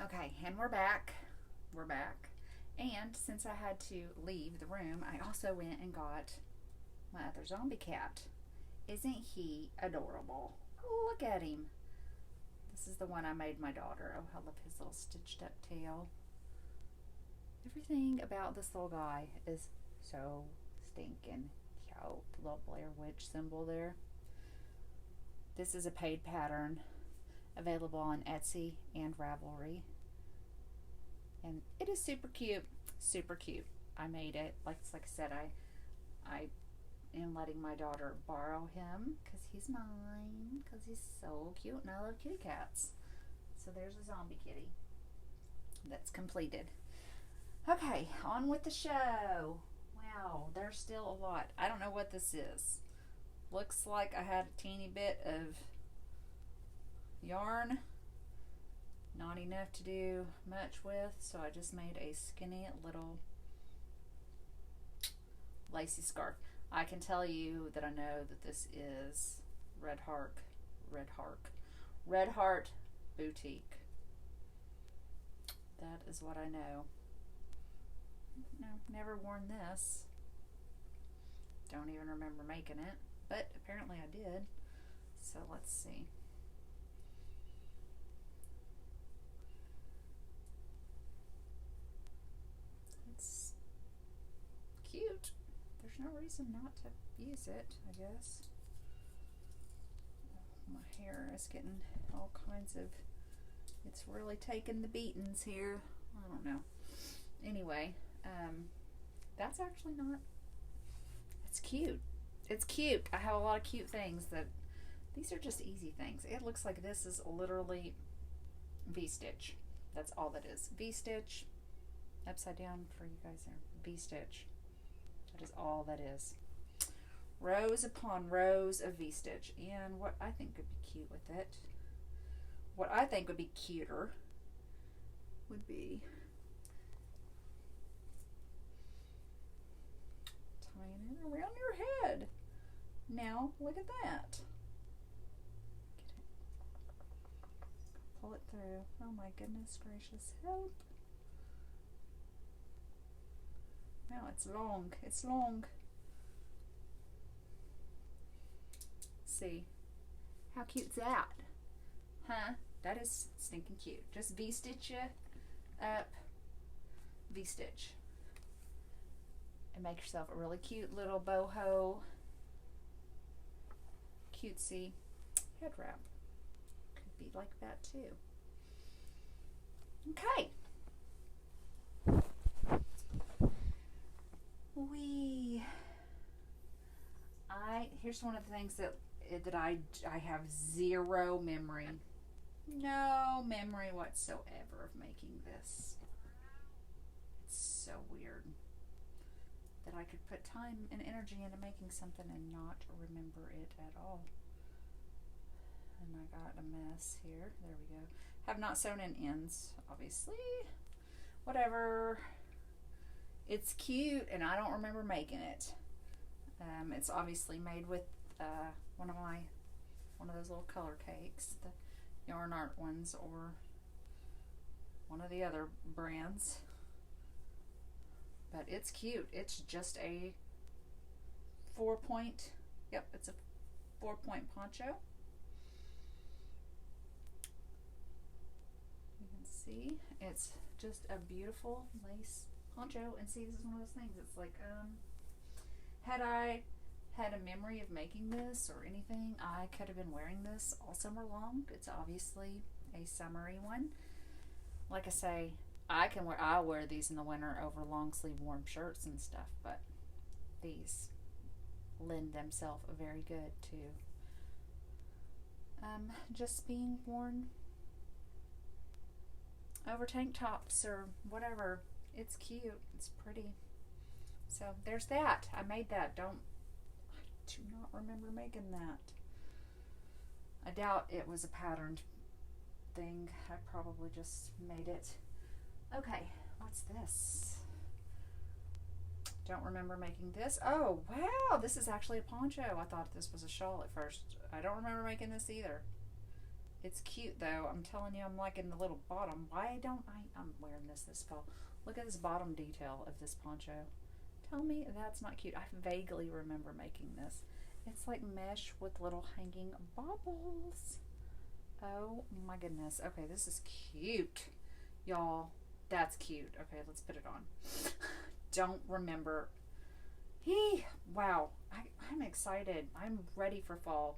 Okay, and we're back. We're back. And since I had to leave the room, I also went and got my other zombie cat. Isn't he adorable? Look at him. This is the one I made my daughter. Oh, I love his little stitched up tail. Everything about this little guy is so stinking cute. Little Blair Witch symbol there. This is a paid pattern available on Etsy and Ravelry. And it is super cute. Super cute. I made it. Like I said, I am letting my daughter borrow him because he's mine. Because he's so cute and I love kitty cats. So there's a zombie kitty. That's completed. Okay, on with the show. Wow, there's still a lot. I don't know what this is. Looks like I had a teeny bit of yarn. Not enough to do much with, so I just made a skinny little lacy scarf. I can tell you that I know that this is Red Heart Boutique. That is what I know. No, never worn this. Don't even remember making it, but apparently I did. So let's see. It's cute. There's no reason not to use it, I guess. My hair is getting all kinds of, it's really taking the beatings here. I don't know. Anyway, that's actually not, it's cute. It's cute. I have a lot of cute things that, these are just easy things. It looks like this is literally V-stitch. That's all that is. V-stitch, upside down for you guys there. V-stitch. That is all that is. Rows upon rows of V-stitch. And what I think would be cute with it, what I think would be cuter would be tying it around your head. Now, look at that. Get it. Pull it through. Oh my goodness gracious, help. Wow, it's long. It's long. See. How cute's that? Huh? That is stinking cute. Just V-stitch you up. V-stitch. And make yourself a really cute little boho, cutesy head wrap. Could be like that too. Okay. Here's one of the things that I have zero memory. No memory whatsoever of making this. It's so weird that I could put time and energy into making something and not remember it at all. And I got a mess here. There we go. Have not sewn in ends, obviously. Whatever. It's cute and I don't remember making it. It's obviously made with one of those little color cakes, the Yarn Art ones, or one of the other brands. But it's cute. It's just a 4-point. Yep, it's a 4-point poncho. You can see it's just a beautiful lace poncho. And see, this is one of those things. It's like, had I had a memory of making this or anything, I could have been wearing this all summer long. It's obviously a summery one. Like I say, I'll wear these in the winter over long sleeve warm shirts and stuff, but these lend themselves very good to just being worn over tank tops or whatever. It's cute. It's pretty. So there's that. I made that. I do not remember making that. I doubt it was a patterned thing. I probably just made it. Okay, what's this? Don't remember making this. Oh, wow, this is actually a poncho. I thought this was a shawl at first. I don't remember making this either. It's cute though. I'm telling you, I'm liking the little bottom. Why don't I'm wearing this fall. Look at this bottom detail of this poncho. Tell me that's not cute. I vaguely remember making this. It's like mesh with little hanging baubles. Oh my goodness. Okay, this is cute. Y'all, that's cute. Okay, let's put it on. Don't remember. Wow. I'm excited. I'm ready for fall.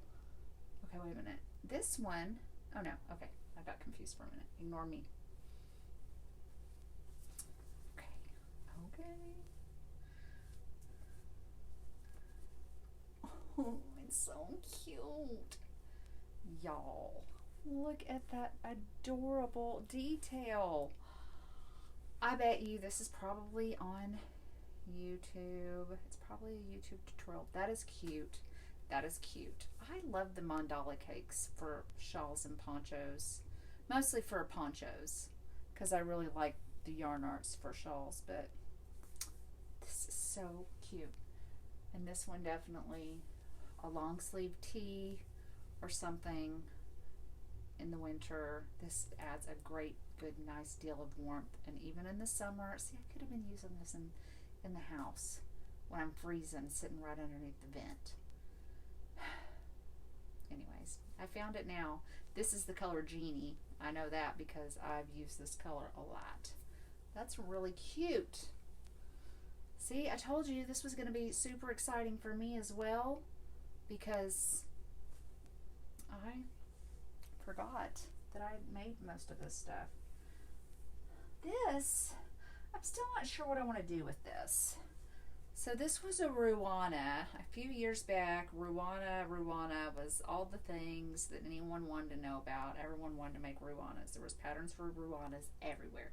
Okay, wait a minute. This one, oh no, okay. I got confused for a minute. Ignore me. Okay. Oh, it's so cute. Y'all, look at that adorable detail. I bet you this is probably on YouTube. It's probably a YouTube tutorial. That is cute. That is cute. I love the mandala cakes for shawls and ponchos. Mostly for ponchos, because I really like the yarn arts for shawls, but this is so cute. And this one definitely a long sleeve tee or something in the winter. This adds a great, good, nice deal of warmth. And even in the summer, see, I could have been using this in the house when I'm freezing, sitting right underneath the vent. Anyways, I found it now. This is the color Genie. I know that because I've used this color a lot. That's really cute. See, I told you this was going to be super exciting for me as well, because I forgot that I made most of this stuff. This, I'm still not sure what I want to do with this. So this was a Ruana. A few years back, Ruana was all the things that anyone wanted to know about. Everyone wanted to make Ruanas. There was patterns for Ruanas everywhere.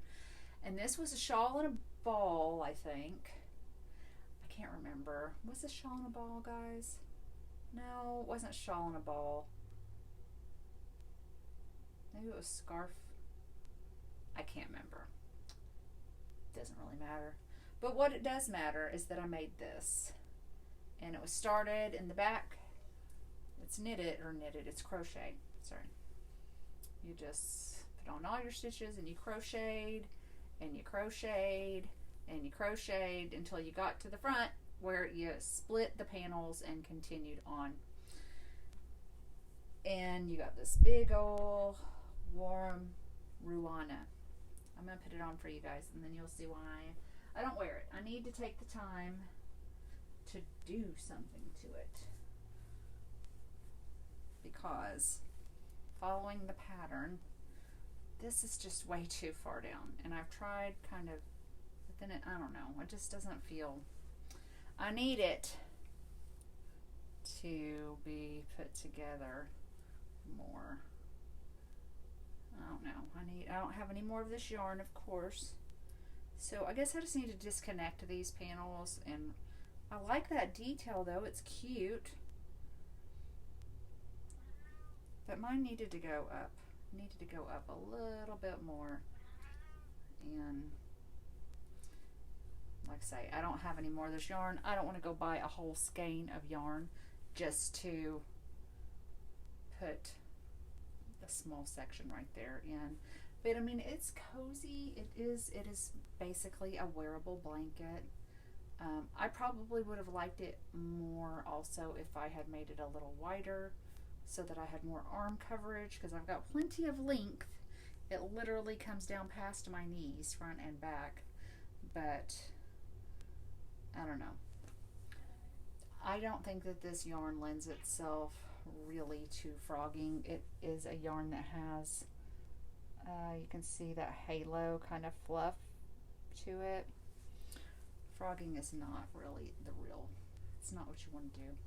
And this was a shawl and a ball, I think. I can't remember. Was this shawl and a ball, guys? No, it wasn't shawl and a ball. Maybe it was scarf. I can't remember. Doesn't really matter. But what it does matter is that I made this. And it was started in the back. It's it's crochet. Sorry. You just put on all your stitches and you crocheted and you crocheted and you crocheted until you got to the front where you split the panels and continued on. And you got this big old warm Ruana. I'm going to put it on for you guys and then you'll see why I don't wear it. I need to take the time to do something to it, because following the pattern, this is just way too far down, and I've tried kind of, but then I don't know, it just doesn't feel, I need it to be put together more. I don't know, I don't have any more of this yarn, of course. So I guess I just need to disconnect these panels, and I like that detail though, it's cute. But mine needed to go up. Needed to go up a little bit more. And like I say, I don't have any more of this yarn. I don't want to go buy a whole skein of yarn just to put a small section right there in. But I mean, it's cozy. It is basically a wearable blanket. I probably would have liked it more also if I had made it a little wider so that I had more arm coverage, because I've got plenty of length. It literally comes down past my knees, front and back. But I don't know. I don't think that this yarn lends itself really to frogging. It is a yarn that has you can see that halo kind of fluff to it. Frogging is not really it's not what you want to do.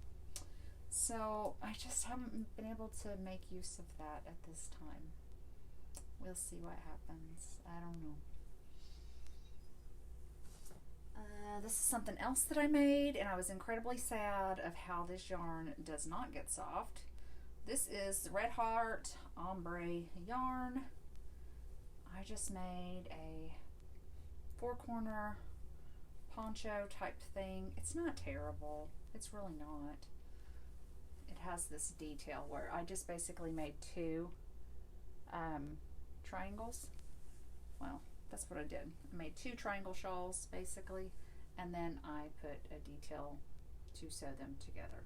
So I just haven't been able to make use of that at this time. We'll see what happens. I don't know. This is something else that I made, and I was incredibly sad of how this yarn does not get soft. This is the Red Heart Ombre yarn. I just made a 4-corner poncho type thing. It's not terrible. It's really not. It has this detail where I just basically made 2 triangles. Well, that's what I did. I made 2 triangle shawls basically, and then I put a detail to sew them together.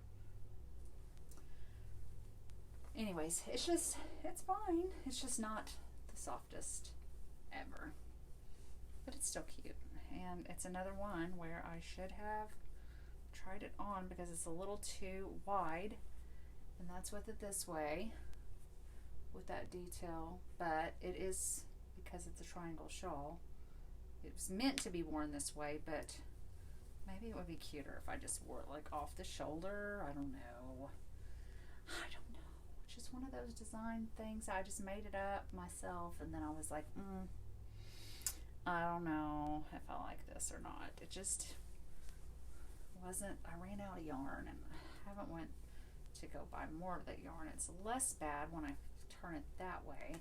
Anyways, it's fine. It's just not the softest ever, but it's still cute. And it's another one where I should have tried it on because it's a little too wide, and that's with it this way with that detail, but it is, because it's a triangle shawl, it was meant to be worn this way, but maybe it would be cuter if I just wore it like off the shoulder. I don't know. It's just one of those design things. I just made it up myself, and then I was like, I don't know if I like this or not. It just wasn't. I ran out of yarn, and I haven't went to go buy more of that yarn. It's less bad when I turn it that way.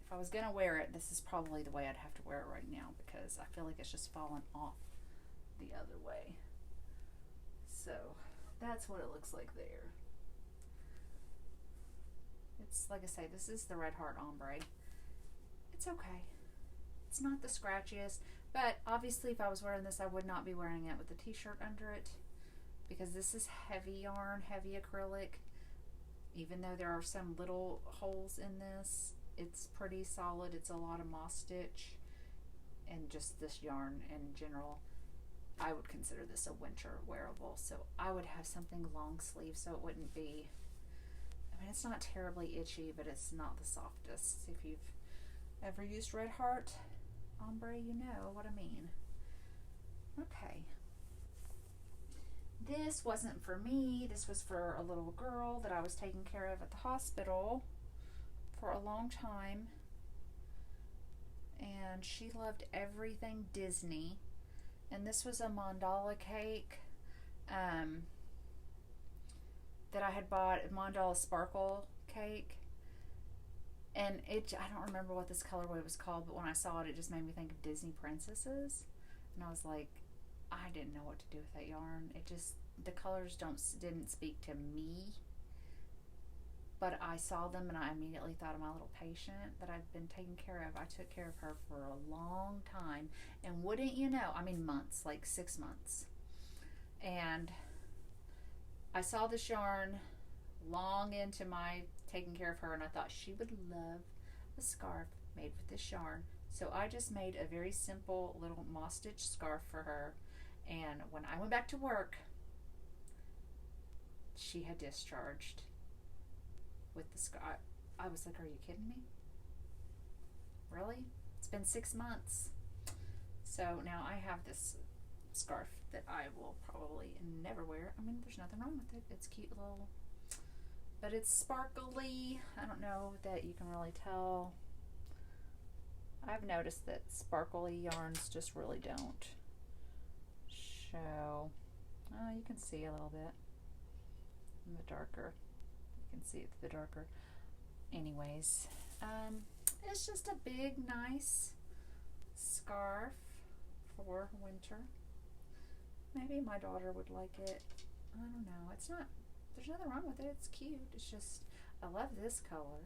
If I was gonna wear it, this is probably the way I'd have to wear it right now, because I feel like it's just fallen off the other way. So that's what it looks like there. It's like I say, this is the Red Heart ombre. It's okay. It's not the scratchiest, but obviously if I was wearing this, I would not be wearing it with a t-shirt under it, because this is heavy yarn, heavy acrylic. Even though there are some little holes in this, it's pretty solid. It's a lot of moss stitch, and just this yarn in general, I would consider this a winter wearable. So I would have something long sleeve so it wouldn't be, I mean, it's not terribly itchy, but it's not the softest. If you've ever used Red Heart ombre, you know what I mean. Okay. This wasn't for me. This was for a little girl that I was taking care of at the hospital for a long time. And she loved everything Disney. And this was a mandala cake that I had bought, a mandala sparkle cake. And I don't remember what this colorway was called, but when I saw it, it just made me think of Disney princesses. And I was like, I didn't know what to do with that yarn. It just, the colors didn't speak to me. But I saw them and I immediately thought of my little patient that I'd been taking care of. I took care of her for a long time. And wouldn't you know, I mean months, like 6 months. And I saw this yarn long into my taking care of her, and I thought she would love a scarf made with this yarn. So I just made a very simple little moss stitch scarf for her. And when I went back to work, she had discharged with the scarf. I was like, are you kidding me? Really? It's been 6 months. So now I have this scarf that I will probably never wear. I mean, there's nothing wrong with it. It's cute little, but it's sparkly. I don't know that you can really tell. I've noticed that sparkly yarns just really don't show. Oh, you can see a little bit in the darker. You can see it the darker. Anyways, it's just a big, nice scarf for winter. Maybe my daughter would like it. I don't know. It's not, there's nothing wrong with it. It's cute. It's just, I love this color.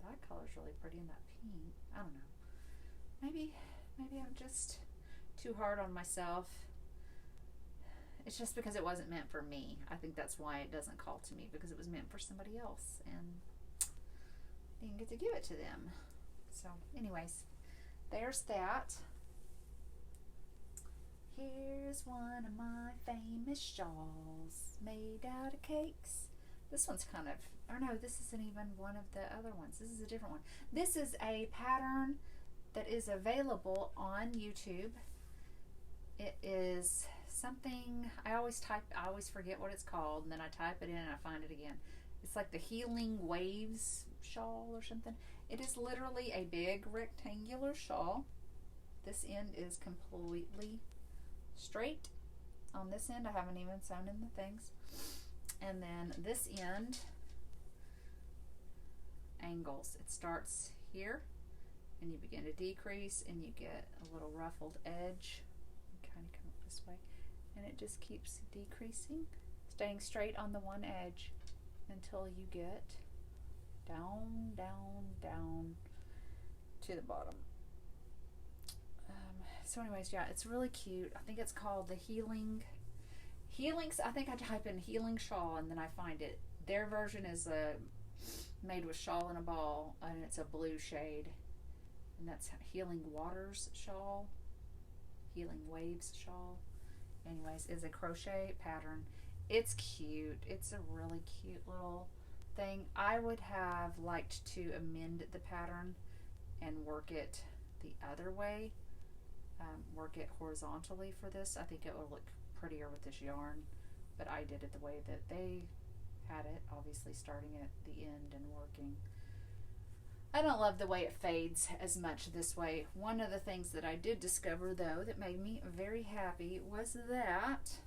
That color's really pretty, and that pink. I don't know. Maybe I'm just too hard on myself. It's just because it wasn't meant for me. I think that's why it doesn't call to me, because it was meant for somebody else and didn't get to give it to them. So anyways, there's that. Here's one of my famous shawls made out of cakes. This one's kind of, or no, this isn't even one of the other ones. This is a different one. This is a pattern that is available on YouTube. It is something, I always forget what it's called, and then I type it in and I find it again. It's like the Healing Waves shawl or something. It is literally a big rectangular shawl. This end is completely straight. On this end, I haven't even sewn in the things. And then this end angles. It starts here, and you begin to decrease, and you get a little ruffled edge. Kind of come up this way, and it just keeps decreasing, staying straight on the one edge until you get down, down, down to the bottom. So anyways, yeah, it's really cute. I think it's called the Healings. I think I type in healing shawl and then I find it. Their version is made with shawl and a ball, and it's a blue shade. And that's Healing Waters shawl. Healing Waves shawl. Anyways, is a crochet pattern. It's cute. It's a really cute little thing. I would have liked to amend the pattern and work it the other way. Work it horizontally for this. I think it will look prettier with this yarn, but I did it the way that they had it, obviously starting at the end and working. I don't love the way it fades as much this way. One of the things that I did discover, though, that made me very happy was that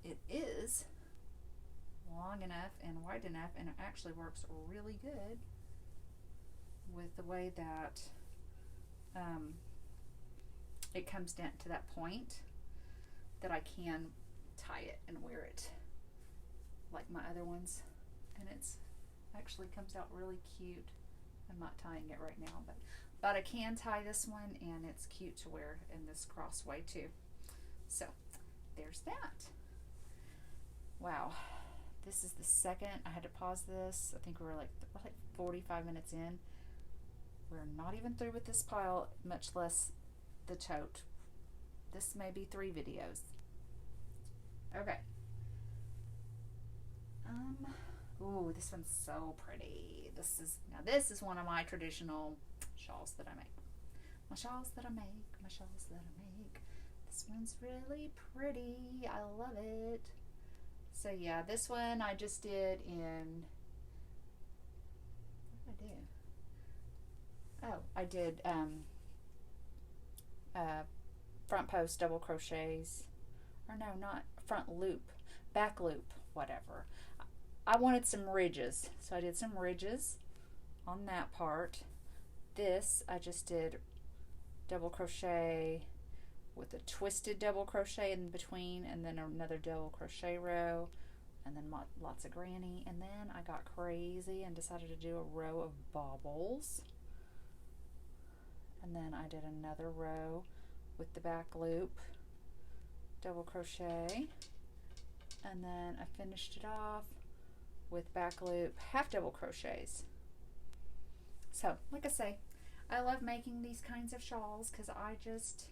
it is long enough and wide enough, and it actually works really good with the way that it comes down to that point that I can tie it and wear it like my other ones, and it's actually comes out really cute. I'm not tying it right now, but I can tie this one, and it's cute to wear in this crossway too. So there's that. Wow, this is the second. I had to pause this. I think we're like 45 minutes in. We're not even through with this pile, much less the tote. This may be 3 videos. Okay. Ooh, this one's so pretty. This is one of my traditional shawls that I make. My shawls that I make. My shawls that I make. This one's really pretty. I love it. So yeah, this one I just did in, what did I do? Oh, I did front post double crochets, or no, not front loop, back loop, whatever. I wanted some ridges, so I did some ridges on that part. This I just did double crochet with a twisted double crochet in between, and then another double crochet row, and then lots of granny. And then I got crazy and decided to do a row of baubles, and then I did another row with the back loop double crochet, and then I finished it off with back loop half double crochets. So like I say, I love making these kinds of shawls because I just,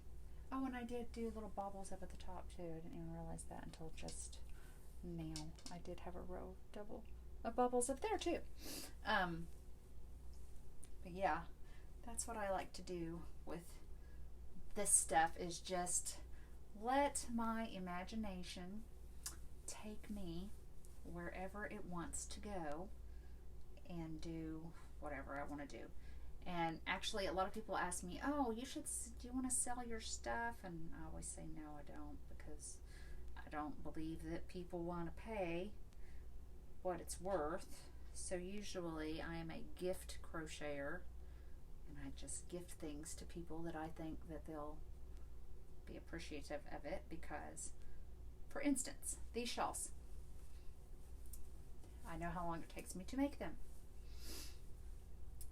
oh, and I did do little baubles up at the top too. I didn't even realize that until just now. I did have a row of bubbles up there too. But yeah, that's what I like to do with this stuff, is just let my imagination take me wherever it wants to go and do whatever I want to do. And actually, a lot of people ask me, oh, do you want to sell your stuff? And I always say no, I don't, because I don't believe that people want to pay what it's worth. So usually I am a gift crocheter, and I just gift things to people that I think that they'll be appreciative of it. Because, for instance, these shawls, I know how long it takes me to make them.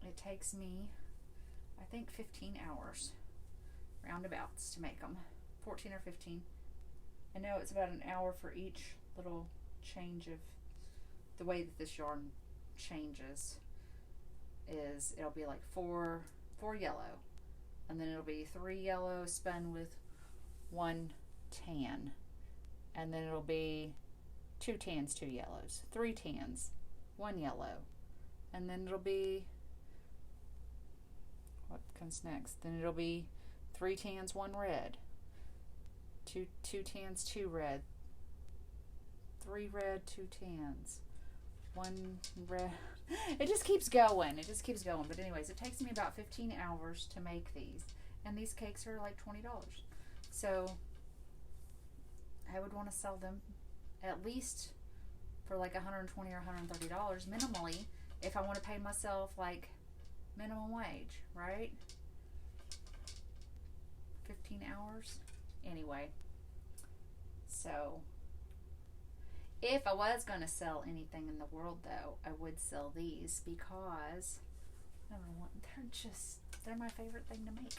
It takes me, I think, 15 hours, roundabouts, to make them. 14 or 15. I know it's about an hour for each little change of the way that this yarn changes. Is it'll be like four yellow, and then it'll be 3 yellow spun with 1 tan, and then it'll be 2 tans, 2 yellows, 3 tans, 1 yellow, and then it'll be, what comes next? Then it'll be 3 tans, 1 red, 2 tans, 2 red, 3 red, 2 tans, 1 red. It just keeps going. But anyways, it takes me about 15 hours to make these, and these cakes are like $20. So I would want to sell them at least for like $120 or $130 minimally, if I want to pay myself like minimum wage, right? 15 hours anyway. So if I was going to sell anything in the world, though, I would sell these, because they're just They're my favorite thing to make.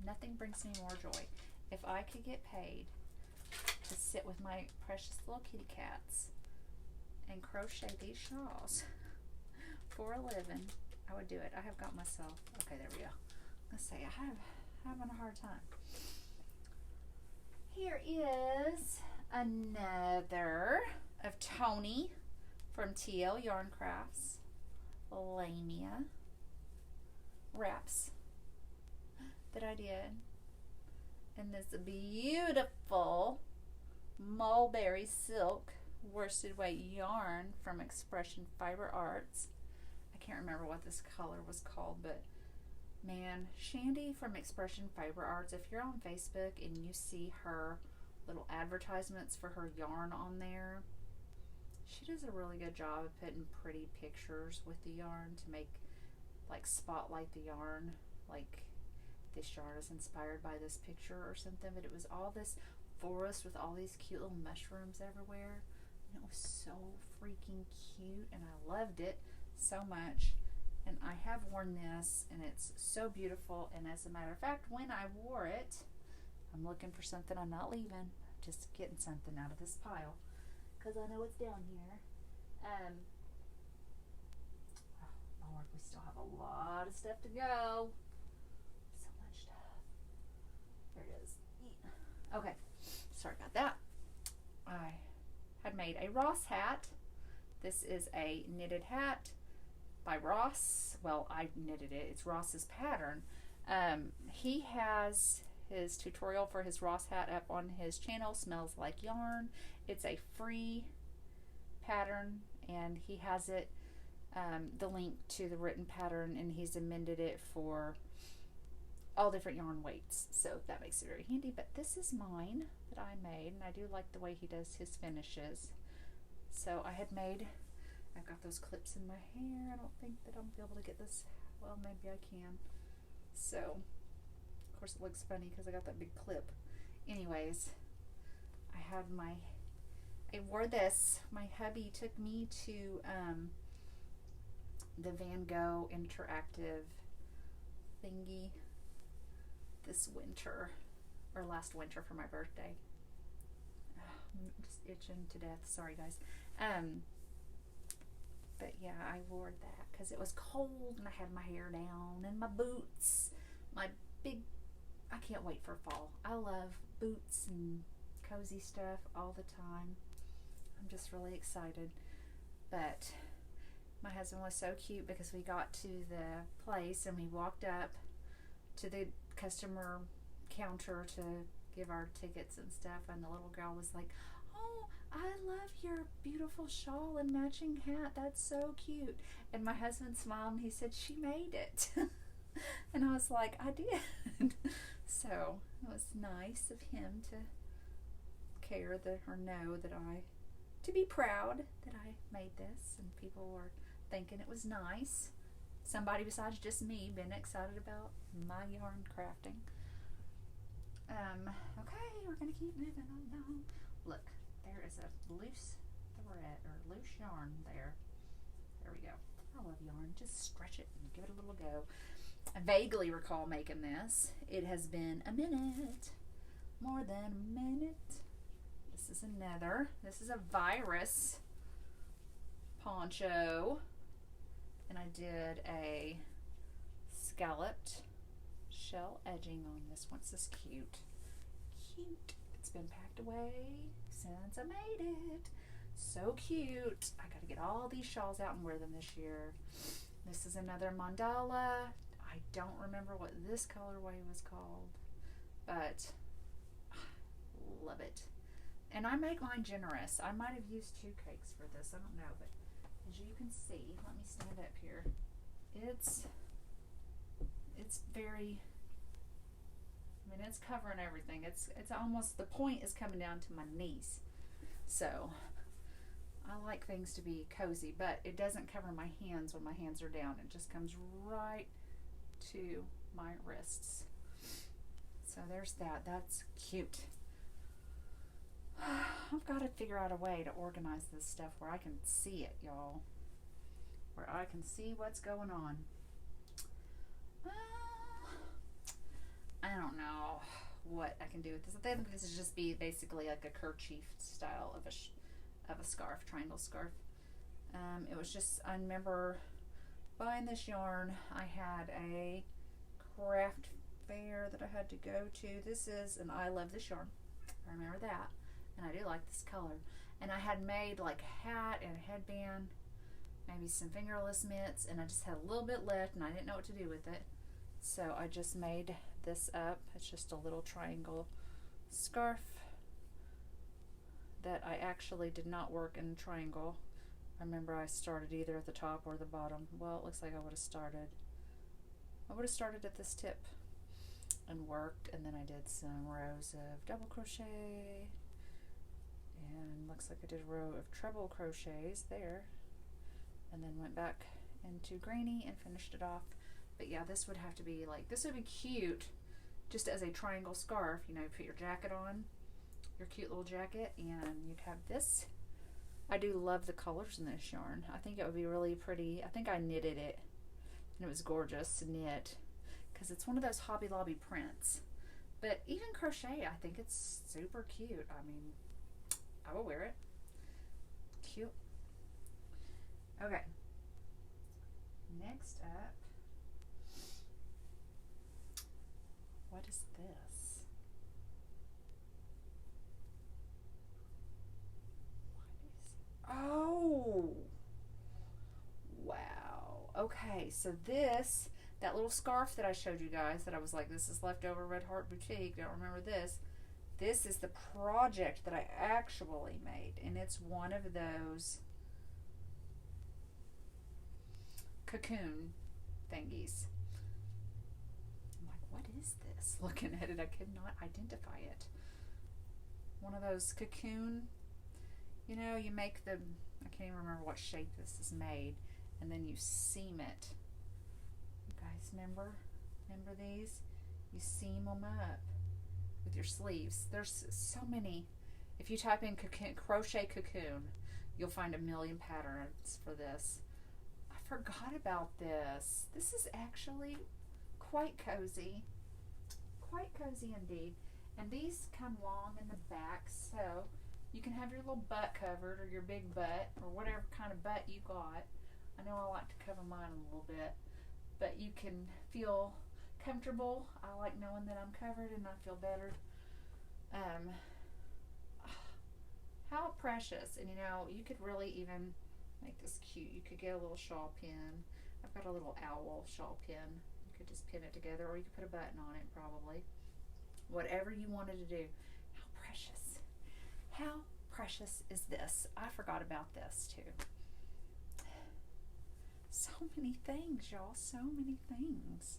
Nothing brings me more joy. If I could get paid to sit with my precious little kitty cats and crochet these shawls for a living, I would do it. I have got myself, okay, there we go. Let's say I'm having a hard time. Here is another of Tony from TL Yarn Crafts. Lamia wraps that I did. And this beautiful mulberry silk worsted weight yarn from Expression Fiber Arts. I can't remember what this color was called, but man, Shandy from Expression Fiber Arts, if you're on Facebook and you see her little advertisements for her yarn on there, she does a really good job of putting pretty pictures with the yarn to make, like, spotlight the yarn, like this yarn is inspired by this picture or something. But it was all this forest with all these cute little mushrooms everywhere, and it was so freaking cute, and I loved it so much. And I have worn this, and it's so beautiful. And as a matter of fact, when I wore it, I'm looking for something. I'm not leaving, just getting something out of this pile, because I know it's down here. Oh Lord, we still have a lot of stuff to go. So much stuff. There it is. Okay, sorry about that. I had made a Ross hat. This is a knitted hat by Ross. Well, I knitted it. It's Ross's pattern. He has his tutorial for his Ross hat up on his channel, Smells Like Yarn. It's a free pattern, and he has it, the link to the written pattern, and he's amended it for all different yarn weights, so that makes it very handy. But this is mine that I made, and I do like the way he does his finishes. So I had made, I've got those clips in my hair. I don't think that I'll be able to get this, well, maybe I can. So of course it looks funny because I got that big clip. Anyways, I wore this. My hubby took me to the Van Gogh interactive thingy this winter, or last winter, for my birthday. I'm just itching to death. Sorry, guys. But yeah, I wore that because it was cold, and I had my hair down, and my boots, my big, I can't wait for fall. I love boots and cozy stuff all the time. I'm just really excited. But my husband was so cute because we got to the place and we walked up to the customer counter to give our tickets and stuff, and the little girl was like, "Oh, I love your beautiful shawl and matching hat. That's so cute." And my husband smiled and he said, "She made it." And I was like, "I did." So it was nice of him to care that, or know that to be proud that I made this, and people were thinking it was nice. Somebody besides just me been excited about my yarn crafting. Okay, we're gonna keep moving on down. Look, there is a loose thread or loose yarn there. There we go. I love yarn. Just stretch it and give it a little go. I vaguely recall making this. It has been a minute, more than a minute. This is another. This is a virus poncho, and I did a scalloped shell edging on this one. This is cute. Cute. It's been packed away since I made it. So cute. I gotta get all these shawls out and wear them this year. This is another mandala. I don't remember what this colorway was called, but love it. And I make mine generous. I might have used 2 cakes for this. I don't know, but as you can see, let me stand up here. It's very, I mean, it's covering everything. It's almost, the point is coming down to my knees. So I like things to be cozy, but it doesn't cover my hands when my hands are down. It just comes right to my wrists. So there's that. That's cute. I've got to figure out a way to organize this stuff where I can see it, y'all. Where I can see what's going on. can do with this. I think this is just be basically like a kerchief style of a scarf, triangle scarf. It was just, I remember buying this yarn. I had a craft fair that I had to go to. This is, and I love this yarn. I remember that. And I do like this color. And I had made like a hat and a headband, maybe some fingerless mitts, and I just had a little bit left and I didn't know what to do with it. So I just made this up. It's just a little triangle scarf that I actually did not work in triangle. I remember I started either at the top or the bottom. Well, it looks like I would have started at this tip and worked, and then I did some rows of double crochet, and looks like I did a row of treble crochets there, and then went back into granny and finished it off. But yeah, this would have to be like, this would be cute just as a triangle scarf. You know, put your jacket on, your cute little jacket, and you'd have this. I do love the colors in this yarn. I think it would be really pretty. I think I knitted it, and it was gorgeous to knit because it's one of those Hobby Lobby prints. But even crochet, I think it's super cute. I mean, I will wear it. Cute. Okay. Next up, what is this? Oh, wow. Okay, so this, that little scarf that I showed you guys that I was like, this is leftover Red Heart Boutique, don't remember this. This is the project that I actually made, and it's one of those cocoon thingies. I'm like, what is this? Looking at it, I could not identify it. One of those cocoon, you know, you make the, I can't even remember what shape this is made, and then you seam it. You guys remember these? You seam them up with your sleeves. There's so many. If you type in cocoon, crochet cocoon, you'll find a million patterns for this. I forgot about this. This is actually quite cozy indeed. And these come long in the back, so you can have your little butt covered, or your big butt, or whatever kind of butt you got. I know I like to cover mine a little bit, but you can feel comfortable. I like knowing that I'm covered, and I feel better. How precious. And you know, you could really even make this cute. You could get a little shawl pin. I've got a little owl shawl pin. You could just pin it together, or you could put a button on it, probably. Whatever you wanted to do. How precious. How precious is this? I forgot about this too. So many things, y'all. So many things.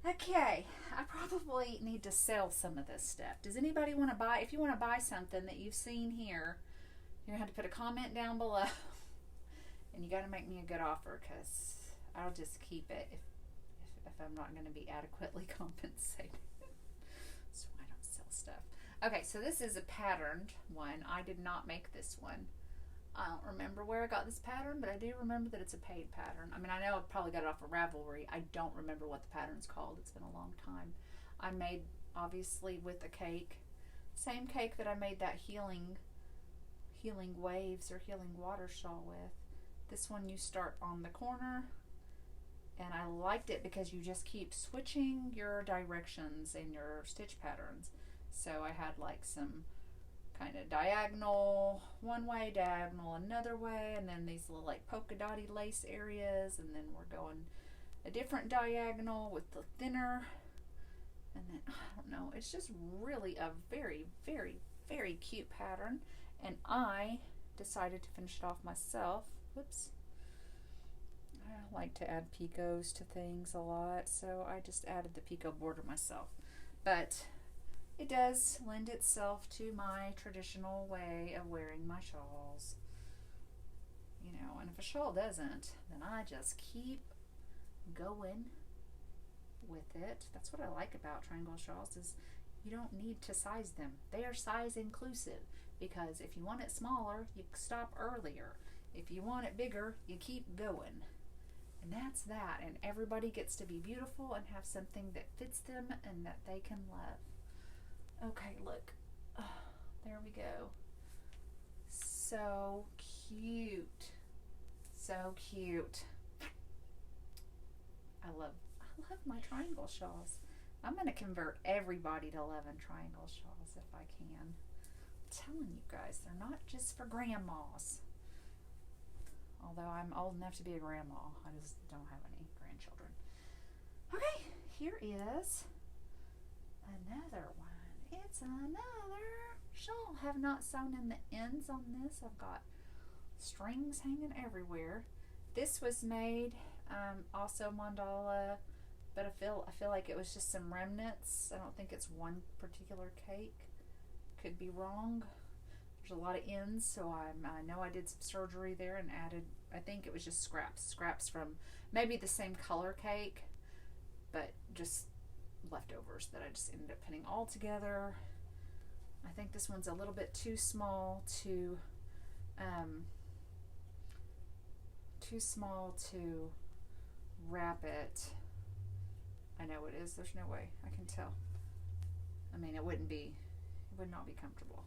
Okay, I probably need to sell some of this stuff. Does anybody want to buy? If you want to buy something that you've seen here, you're going to have to put a comment down below. And you got to make me a good offer, because I'll just keep it if I'm not going to be adequately compensated. So I don't sell stuff. Okay, so this is a patterned one. I did not make this one. I don't remember where I got this pattern, but I do remember that it's a paid pattern. I mean, I know I probably got it off of Ravelry. I don't remember what the pattern's called. It's been a long time. I made, obviously, with a cake. Same cake that I made that healing waves or healing water shawl with. This one you start on the corner, and I liked it because you just keep switching your directions and your stitch patterns. So I had like some kind of diagonal one way, diagonal another way, and then these little like polka dotty lace areas, and then we're going a different diagonal with the thinner, and then I don't know, it's just really a very, very, very cute pattern. And I decided to finish it off myself. Whoops. I like to add picots to things a lot, so I just added the picot border myself. But it does lend itself to my traditional way of wearing my shawls. You know, and if a shawl doesn't, then I just keep going with it. That's what I like about triangle shawls, is you don't need to size them. They are size inclusive, because if you want it smaller, you stop earlier. If you want it bigger, you keep going. And that's that. And everybody gets to be beautiful and have something that fits them and that they can love. Okay, look. There we go. So cute. So cute. I love my triangle shawls. I'm going to convert everybody to 11 triangle shawls if I can. I'm telling you guys, they're not just for grandmas. Although I'm old enough to be a grandma. I just don't have any grandchildren. Okay, here is another one. It's another shawl. Have not sewn in the ends on this. I've got strings hanging everywhere. This was made also mandala, but I feel like it was just some remnants. I don't think it's one particular cake. Could be wrong. There's a lot of ends, so I know I did some surgery there and added, I think it was just scraps from maybe the same color cake, but just leftovers that I just ended up putting all together. I think this one's a little bit too small to wrap it. I know it is. There's no way. I can tell. I mean, it would not be comfortable.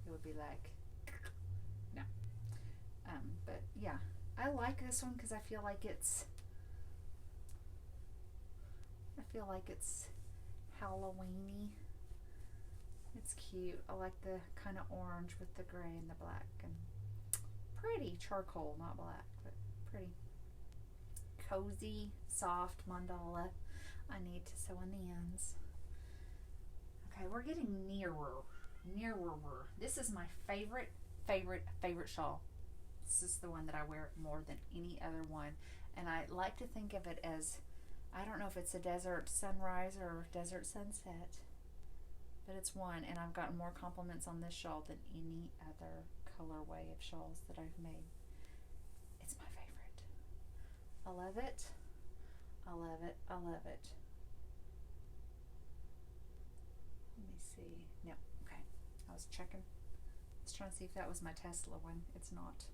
It would be like, no. But yeah, I like this one because I feel like it's Halloweeny. It's cute. I like the kind of orange with the gray and the black, and pretty charcoal, not black, but pretty cozy, soft mandala. I need to sew in the ends. Okay, we're getting nearer. This is my favorite shawl. This is the one that I wear more than any other one, and I like to think of it as, I don't know if it's a desert sunrise or desert sunset, but it's one, and I've gotten more compliments on this shawl than any other colorway of shawls that I've made. It's my favorite. I love it. I love it. I love it. Let me see. No, okay. I was checking. I was trying to see if that was my Tesla one. It's not.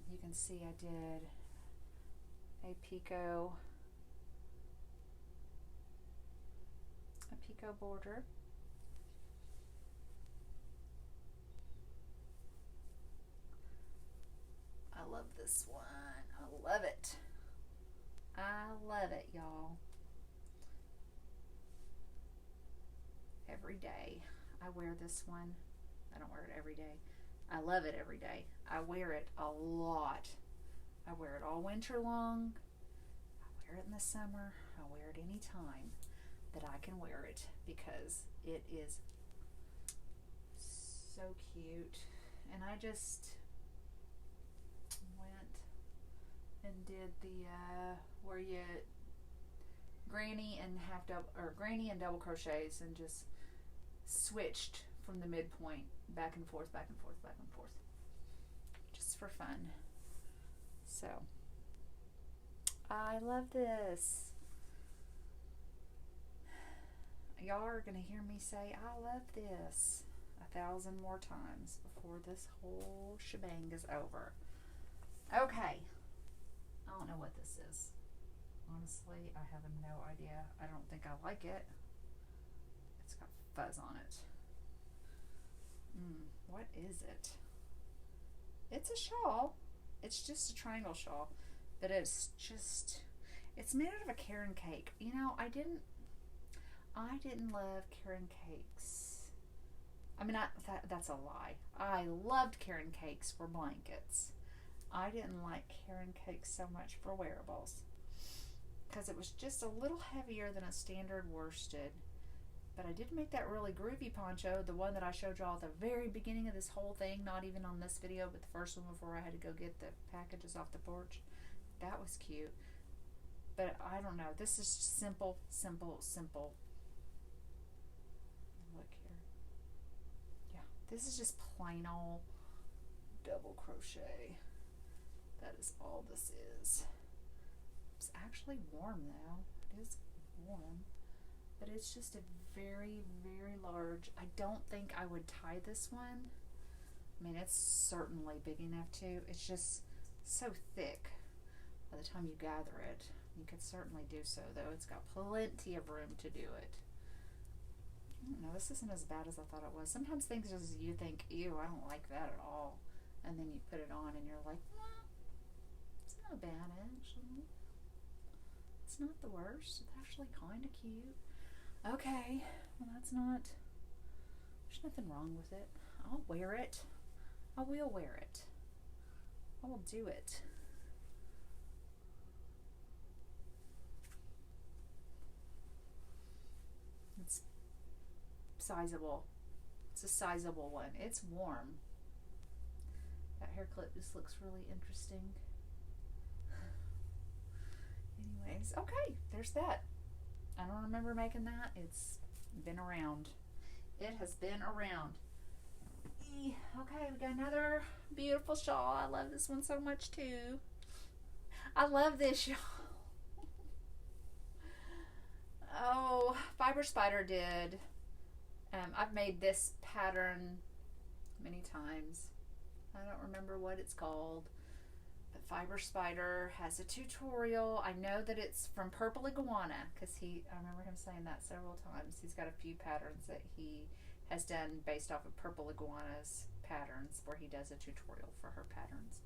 You can see I did a picot border. I love this one. I love it. I love it, y'all. Every day I wear this one. I don't wear it every day. I love it every day. I wear it a lot. I wear it all winter long. I wear it in the summer. I wear it any time that I can wear it because it is so cute. And I just went and did the where you granny and double crochets, and just switched from the midpoint back and forth, just for fun. So I love this. Y'all are gonna hear me say I love this 1,000 more times before this whole shebang is over. Okay, I don't know what this is. Honestly, I have no idea. I don't think I like it. It's got fuzz on it. What is it? It's a shawl. It's just a triangle shawl, but it's made out of a Caron cake. You know, I didn't love Caron cakes. I mean, that's a lie. I loved Caron cakes for blankets. I didn't like Caron cakes so much for wearables because it was just a little heavier than a standard worsted. But I did make that really groovy poncho, the one that I showed y'all at the very beginning of this whole thing, not even on this video, but the first one before I had to go get the packages off the porch. That was cute. But I don't know. This is simple. Look here. Yeah, this is just plain old double crochet. That is all this is. It's actually warm though. It is warm. But it's just a very, very large. I don't think I would tie this one. I mean, it's certainly big enough to. It's just so thick. by the time you gather it. You could certainly do so, though. It's got plenty of room to do it. I don't know, this isn't as bad as I thought it was. Sometimes things just, you think, ew, I don't like that at all. And then you put it on and you're like, well, it's not bad, actually. It's not the worst. It's actually kind of cute. Okay, well, there's nothing wrong with it. I'll wear it. I will wear it. I will do it. It's sizable. It's a sizable one. It's warm. That hair clip just looks really interesting. Anyways, okay, there's that. I don't remember making that. It's been around. It has been around. Okay, we got another beautiful shawl. I love this one so much too. I love this shawl. Oh, Fiber Spider did. I've made this pattern many times. I don't remember what it's called, but Fiber Spider has a tutorial. I know that it's from Purple Iguana because I remember him saying that several times. He's got a few patterns that he has done based off of Purple Iguana's patterns, where he does a tutorial for her patterns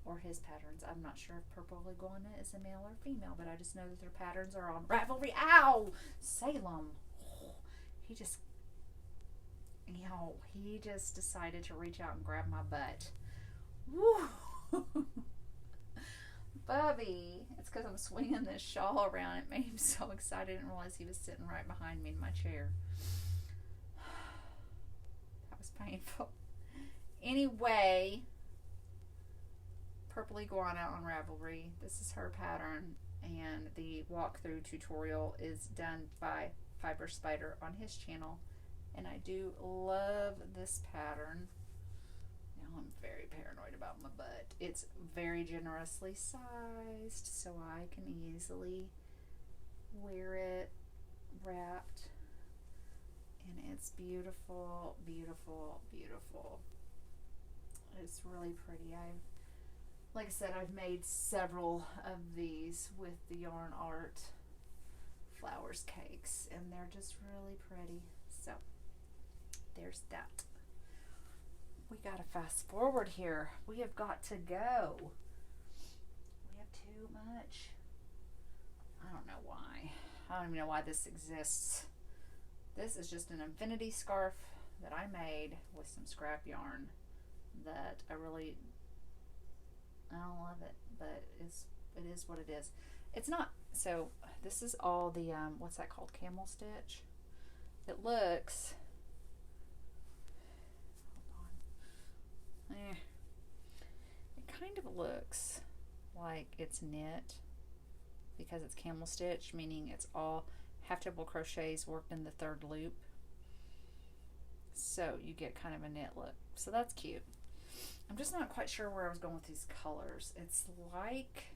or his patterns. I'm not sure if Purple Iguana is a male or female, but I just know that their patterns are on Ravelry. Ow! Salem. He just decided to reach out and grab my butt. Woo! Bubby, it's because I'm swinging this shawl around. It made him so excited. I didn't realize he was sitting right behind me in my chair. That was painful. Anyway, Purple Iguana on Ravelry. This is her pattern, and the walkthrough tutorial is done by Fiber Spider on his channel. And I do love this pattern. Now I'm very paranoid about my butt. It's very generously sized, so I can easily wear it wrapped. And it's beautiful, beautiful, beautiful. It's really pretty. Like I said, I've made several of these with the Yarn Art Flowers cakes, and they're just really pretty. So there's that. We gotta fast forward here. We have got to go. We have too much. I don't know why. I don't even know why this exists. This is just an infinity scarf that I made with some scrap yarn that I don't love it, but it is what it is. It's not, so this is all the, what's that called, camel stitch? It looks, hold on, it kind of looks like it's knit because it's camel stitch, meaning it's all half double crochets worked in the third loop. So you get kind of a knit look. So that's cute. I'm just not quite sure where I was going with these colors. It's like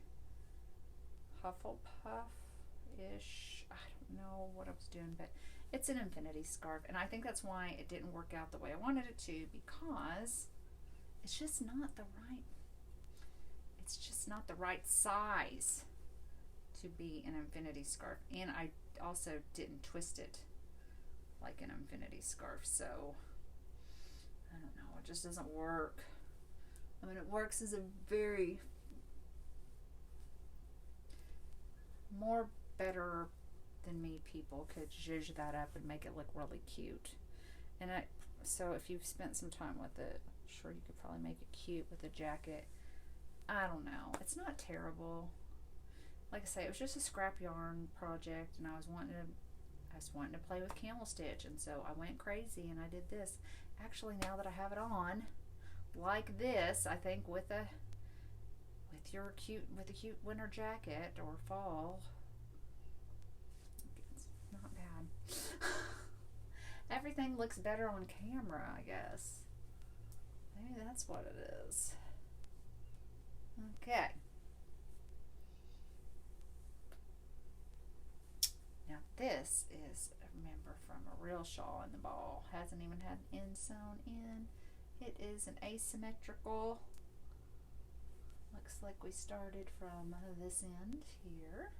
Hufflepuff-ish. I don't know what I was doing, but it's an infinity scarf, and I think that's why it didn't work out the way I wanted it to, because it's just not the right size to be an infinity scarf, and I also didn't twist it like an infinity scarf, so I don't know, it just doesn't work. I mean, it works as a very more better than me people could zhuzh that up and make it look really cute. And so if you've spent some time with it, sure, you could probably make it cute with a jacket. I don't know. It's not terrible. Like I say, it was just a scrap yarn project, and I was wanting to play with camel stitch, and so I went crazy and I did this. Actually, now that I have it on, like this, I think with a cute winter jacket or fall, it's not bad. Everything looks better on camera, I guess. Maybe that's what it is. Okay. Now this is, remember, from a real shawl in the ball. Hasn't even had an end sewn in. It is an asymmetrical Looks like we started from this end here.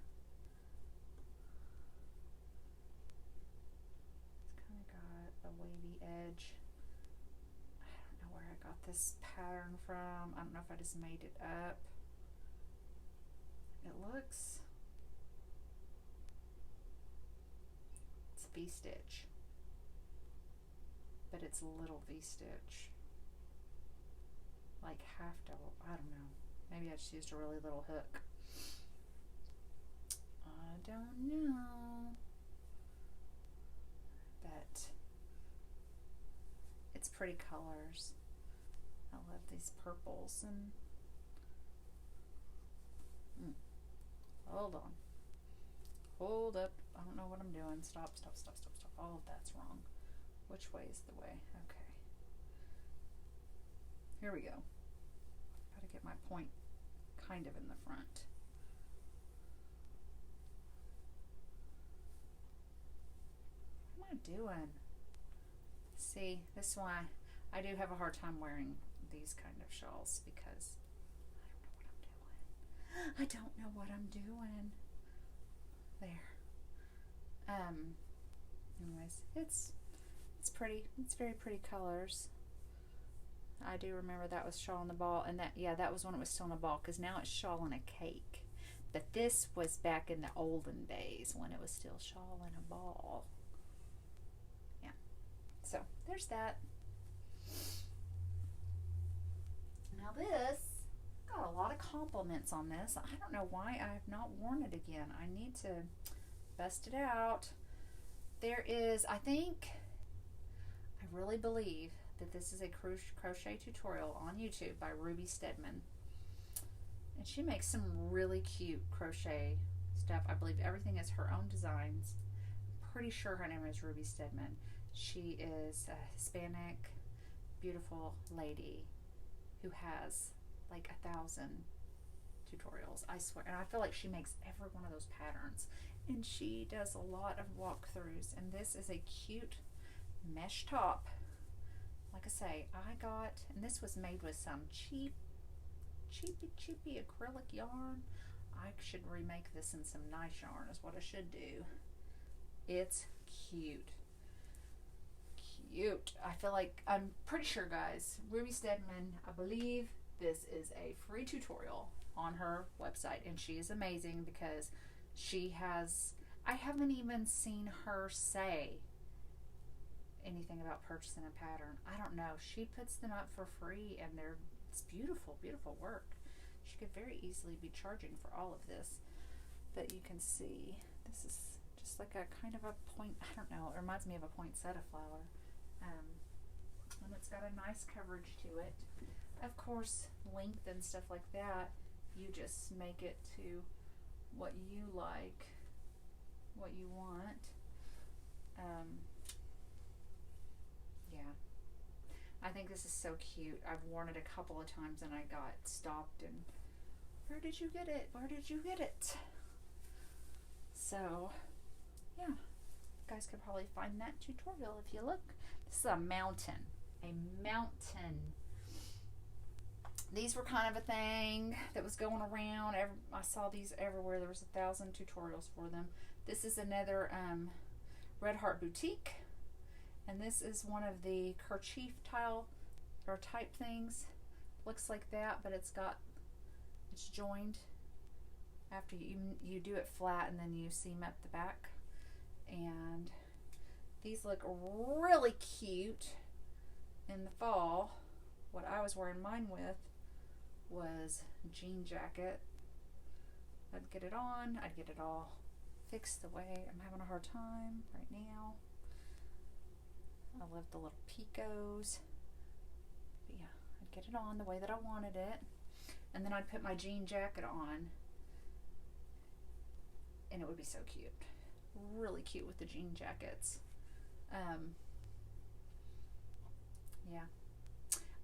It's kind of got a wavy edge. I don't know where I got this pattern from. I don't know if I just made it up. It looks, it's V-stitch, but it's a little V-stitch, like half double. I don't know. Maybe I just used a really little hook. I don't know. But it's pretty colors. I love these purples and hold on. Hold up. I don't know what I'm doing. Stop, stop, stop, stop, stop. All of that's wrong. Which way is the way? Okay. Here we go. Got to get my point kind of in the front. What am I doing? See, this is why I do have a hard time wearing these kind of shawls, because I don't know what I'm doing. There. Anyways, it's pretty. It's very pretty colors. I do remember that was shawl in the ball, and that was when it was still in a ball, because now it's shawl in a cake. But this was back in the olden days when it was still shawl in a ball. Yeah. So there's that. Now this, got a lot of compliments on this. I don't know why I have not worn it again. I need to bust it out. There is, I really believe that this is a crochet tutorial on YouTube by Ruby Stedman. And she makes some really cute crochet stuff. I believe everything is her own designs. I'm pretty sure her name is Ruby Stedman. She is a Hispanic, beautiful lady who has like 1,000 tutorials, I swear. And I feel like she makes every one of those patterns. And she does a lot of walkthroughs. And this is a cute mesh top. Like I say, and this was made with some cheapy acrylic yarn. I should remake this in some nice yarn is what I should do. It's cute. Cute. I feel like, I'm pretty sure, guys, Ruby Stedman, I believe this is a free tutorial on her website, and she is amazing because she has, I haven't even seen her say anything about purchasing a pattern. I don't know. She puts them up for free, and it's beautiful, beautiful work. She could very easily be charging for all of this. But you can see, this is just like a kind of a point, I don't know, it reminds me of a poinsettia flower. And it's got a nice coverage to it. Of course, length and stuff like that, you just make it to what you like, what you want. Yeah, I think this is so cute. I've worn it a couple of times and I got stopped and, where did you get it? Where did you get it? So, yeah, you guys could probably find that tutorial if you look. This is a mountain. A mountain. These were kind of a thing that was going around. I saw these everywhere. There was 1,000 tutorials for them. This is another Red Heart Boutique. And this is one of the kerchief tile or type things. Looks like that, but it's joined after you do it flat and then you seam up the back. And these look really cute in the fall. What I was wearing mine with was a jean jacket. I'd get it on, I'd get it all fixed the way I'm having a hard time right now. I love the little picos. But yeah, I'd get it on the way that I wanted it. And then I'd put my jean jacket on. And it would be so cute. Really cute with the jean jackets. Yeah.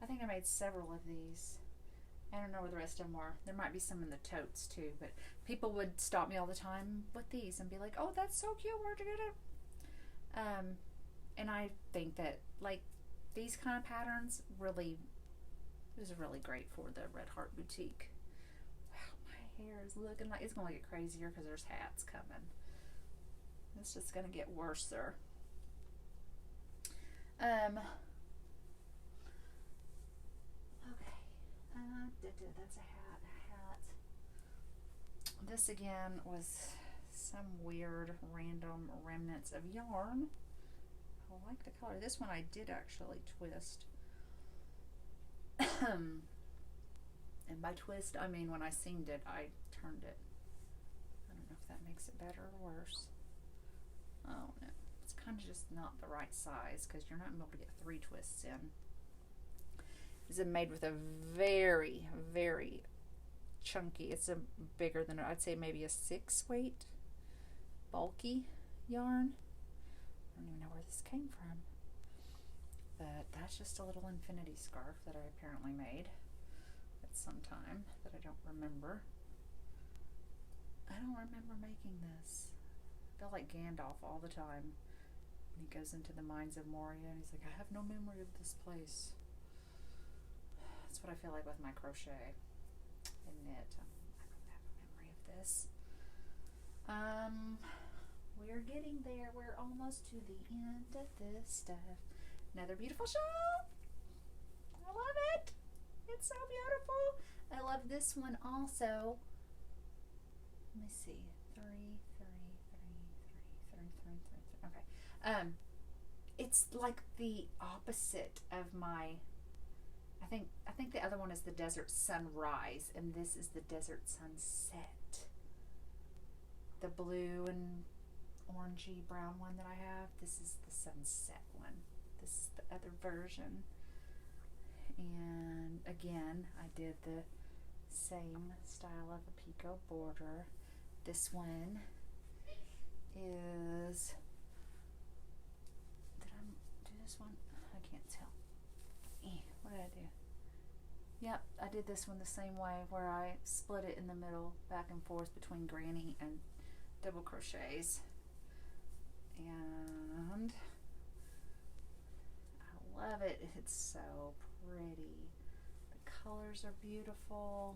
I think I made several of these. I don't know where the rest of them were. There might be some in the totes too, but people would stop me all the time with these and be like, oh, that's so cute, where'd you get it? And I think that, like, these kind of patterns really, it was really great for the Red Heart Boutique. hair is looking like. It's going to get crazier because there's hats coming. It's just going to get worse, sir. Okay. That's a hat. This again was some weird random remnants of yarn. I like the color. This one I did actually twist. And by twist, I mean when I seamed it, I turned it. I don't know if that makes it better or worse. I don't know. It's kind of just not the right size because you're not able to get 3 twists in. This is made with a very, very chunky. It's a bigger than, I'd say maybe a 6 weight, bulky yarn. I don't even know where this came from. But that's just a little infinity scarf that I apparently made at some time that I don't remember. I don't remember making this. I feel like Gandalf all the time when he goes into the mines of Moria and he's like, I have no memory of this place. That's what I feel like with my crochet and knit. I don't have a memory of this. We're getting there. We're almost to the end of this stuff. Another beautiful shawl. I love it. It's so beautiful. I love this one also. Let me see. 3, 3, 3, 3, 3, 3, 3. Okay. It's like the opposite of my. I think the other one is the desert sunrise, and this is the desert sunset. The blue and orangey brown one that I have. This is the sunset one. This is the other version. And again, I did the same style of a picot border. This one is, did I do this one? I can't tell. What did I do? Yep, I did this one the same way where I split it in the middle, back and forth between granny and double crochets. And I love it. It's so pretty. The colors are beautiful.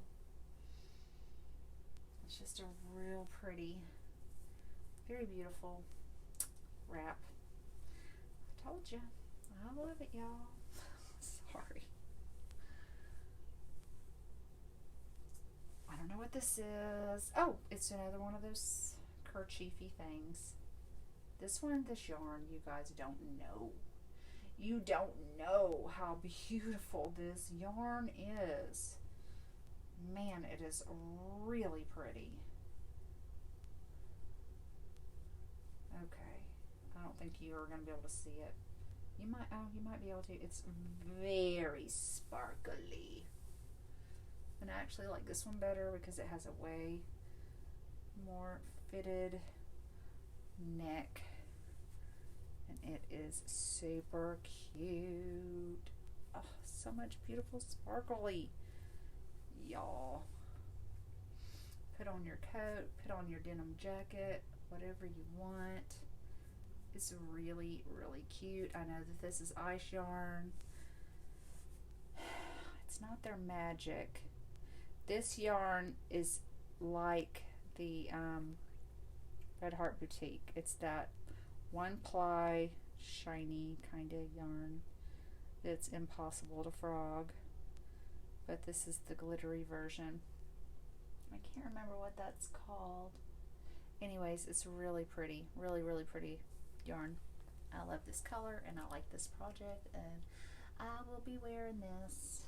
It's just a real pretty, very beautiful wrap. I told you. I love it, y'all. Sorry. I don't know what this is. Oh, it's another one of those kerchiefy things. This yarn, you guys don't know. You don't know how beautiful this yarn is. Man, it is really pretty. Okay. I don't think you are going to be able to see it. You might be able to. It's very sparkly. And I actually like this one better because it has a way more fitted neck. And it is super cute. Oh, so much beautiful sparkly. Y'all. Put on your coat, put on your denim jacket, whatever you want. It's really, really cute. I know that this is ice yarn. It's not their magic. This yarn is like the Red Heart Boutique. It's that one ply, shiny kind of yarn that's impossible to frog. But this is the glittery version. I can't remember what that's called. Anyways, it's really pretty. Really, really pretty yarn. I love this color and I like this project, and I will be wearing this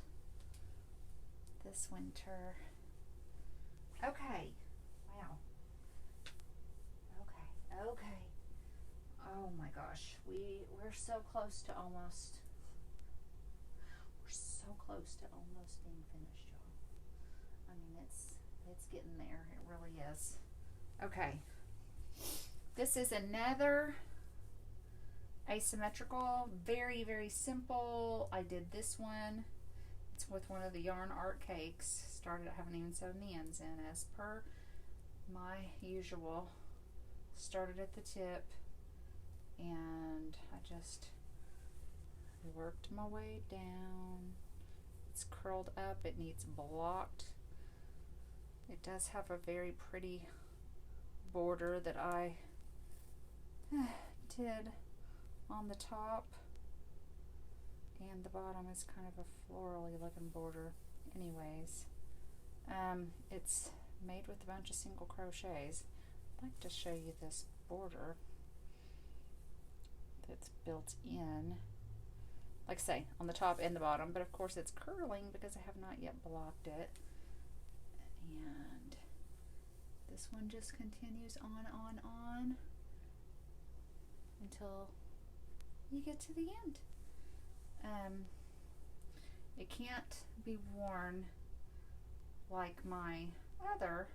winter. Okay. Wow. Okay. Oh my gosh. We're so close to almost. We're so close to almost being finished, y'all. I mean, it's getting there. It really is. Okay. This is another asymmetrical, very, very simple. I did this one. It's with one of the yarn art cakes. I haven't even sewn the ends in as per my usual. Started at the tip and I just worked my way down. It's curled up. It needs blocked It does have a very pretty border that I did on the top, and the bottom is kind of a florally looking border. Anyways, it's made with a bunch of single crochets. I'd like to show you this border that's built in, like I say, on the top and the bottom, but of course it's curling because I have not yet blocked it. And this one just continues on until you get to the end. It can't be worn like my other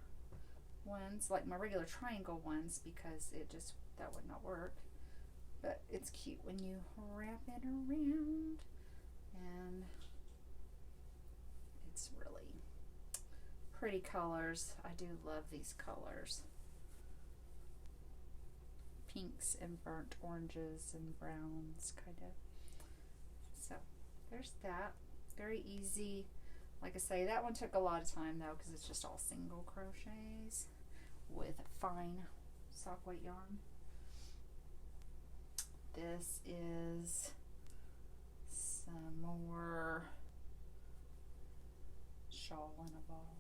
ones, like my regular triangle ones, because that would not work. But it's cute when you wrap it around, and it's really pretty colors. I do love these colors. Pinks and burnt oranges and browns, kind of. So there's that. Very easy. Like I say, that one took a lot of time though, because it's just all single crochets with fine sock weight yarn. This is some more shawl in a ball.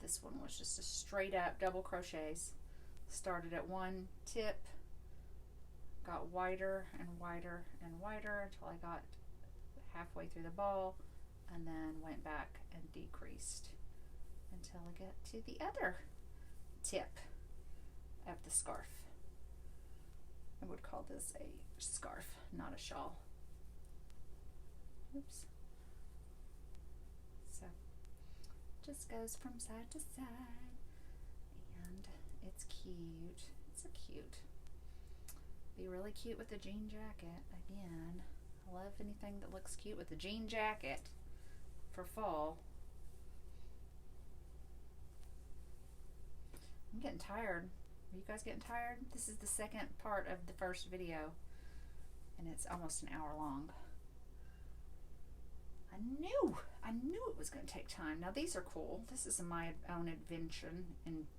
This one was just a straight up double crochets. Started at one tip, got wider and wider and wider until I got halfway through the ball, and then went back and decreased until I get to the other tip of the scarf. I would call this a scarf, not a shawl. Oops. So just goes from side to side, and it's cute. It's so cute. Be really cute with the jean jacket. Again, I love anything that looks cute with the jean jacket for fall. I'm getting tired. Are you guys getting tired? This is the second part of the first video, and it's almost an hour long. I knew it was going to take time. Now these are cool. This is my own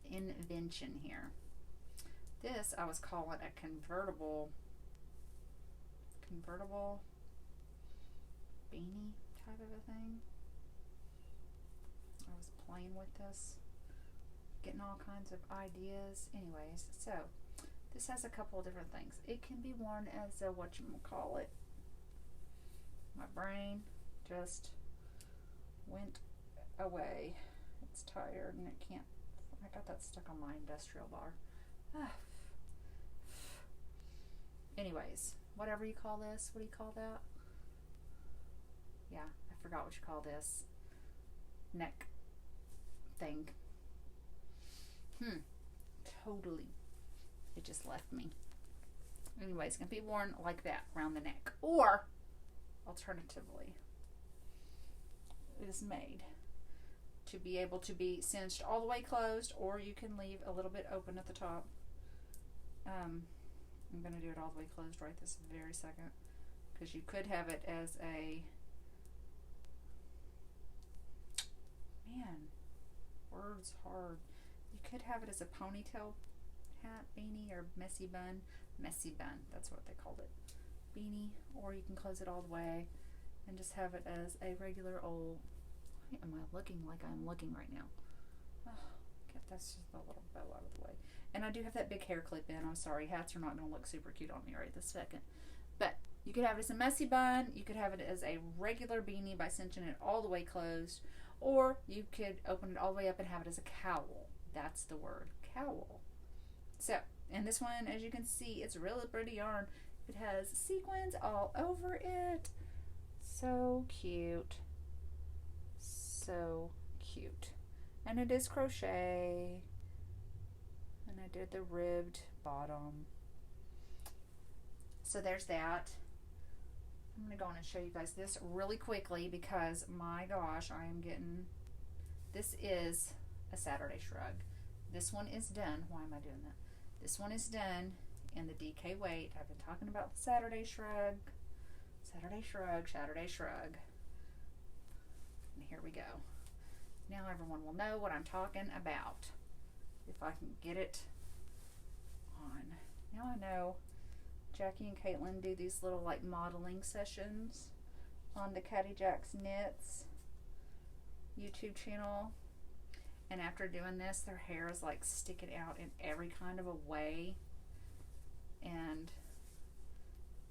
invention here. This I was calling a convertible beanie type of a thing. I was playing with this, getting all kinds of ideas. Anyways, so this has a couple of different things. It can be worn as a whatchamacallit. My brain just went away. It's tired and it can't. I got that stuck on my industrial bar. Anyways, whatever you call this, what do you call that? Yeah, I forgot what you call this. Neck thing. Totally. It just left me. Anyways, it's going to be worn like that around the neck. Or, alternatively, it is made to be able to be cinched all the way closed, or you can leave a little bit open at the top. I'm going to do it all the way closed right this very second, because you could have it as a, man, words hard. You could have it as a ponytail hat, beanie, or messy bun, that's what they called it, beanie, or you can close it all the way and just have it as a regular old, why am I looking like I'm looking right now? Oh, get that's just a little bow out of the way. And I do have that big hair clip in. I'm sorry, hats are not going to look super cute on me right this second. But you could have it as a messy bun, you could have it as a regular beanie by cinching it all the way closed, or you could open it all the way up and have it as a cowl. That's the word, cowl. So, and this one, as you can see, it's really pretty yarn. It has sequins all over it. So cute. So cute. And it is crochet. And I did the ribbed bottom. So there's that. I'm going to go on and show you guys this really quickly because, my gosh, I am getting... This is a Saturday shrug. This one is done. Why am I doing that? This one is done in the DK weight. I've been talking about the Saturday shrug. Saturday shrug, Saturday shrug. And here we go. Now everyone will know what I'm talking about. If I can get it on. Now I know Jackie and Caitlin do these little like modeling sessions on the Caddy Jack's Knits YouTube channel. And after doing this, their hair is like sticking out in every kind of a way. And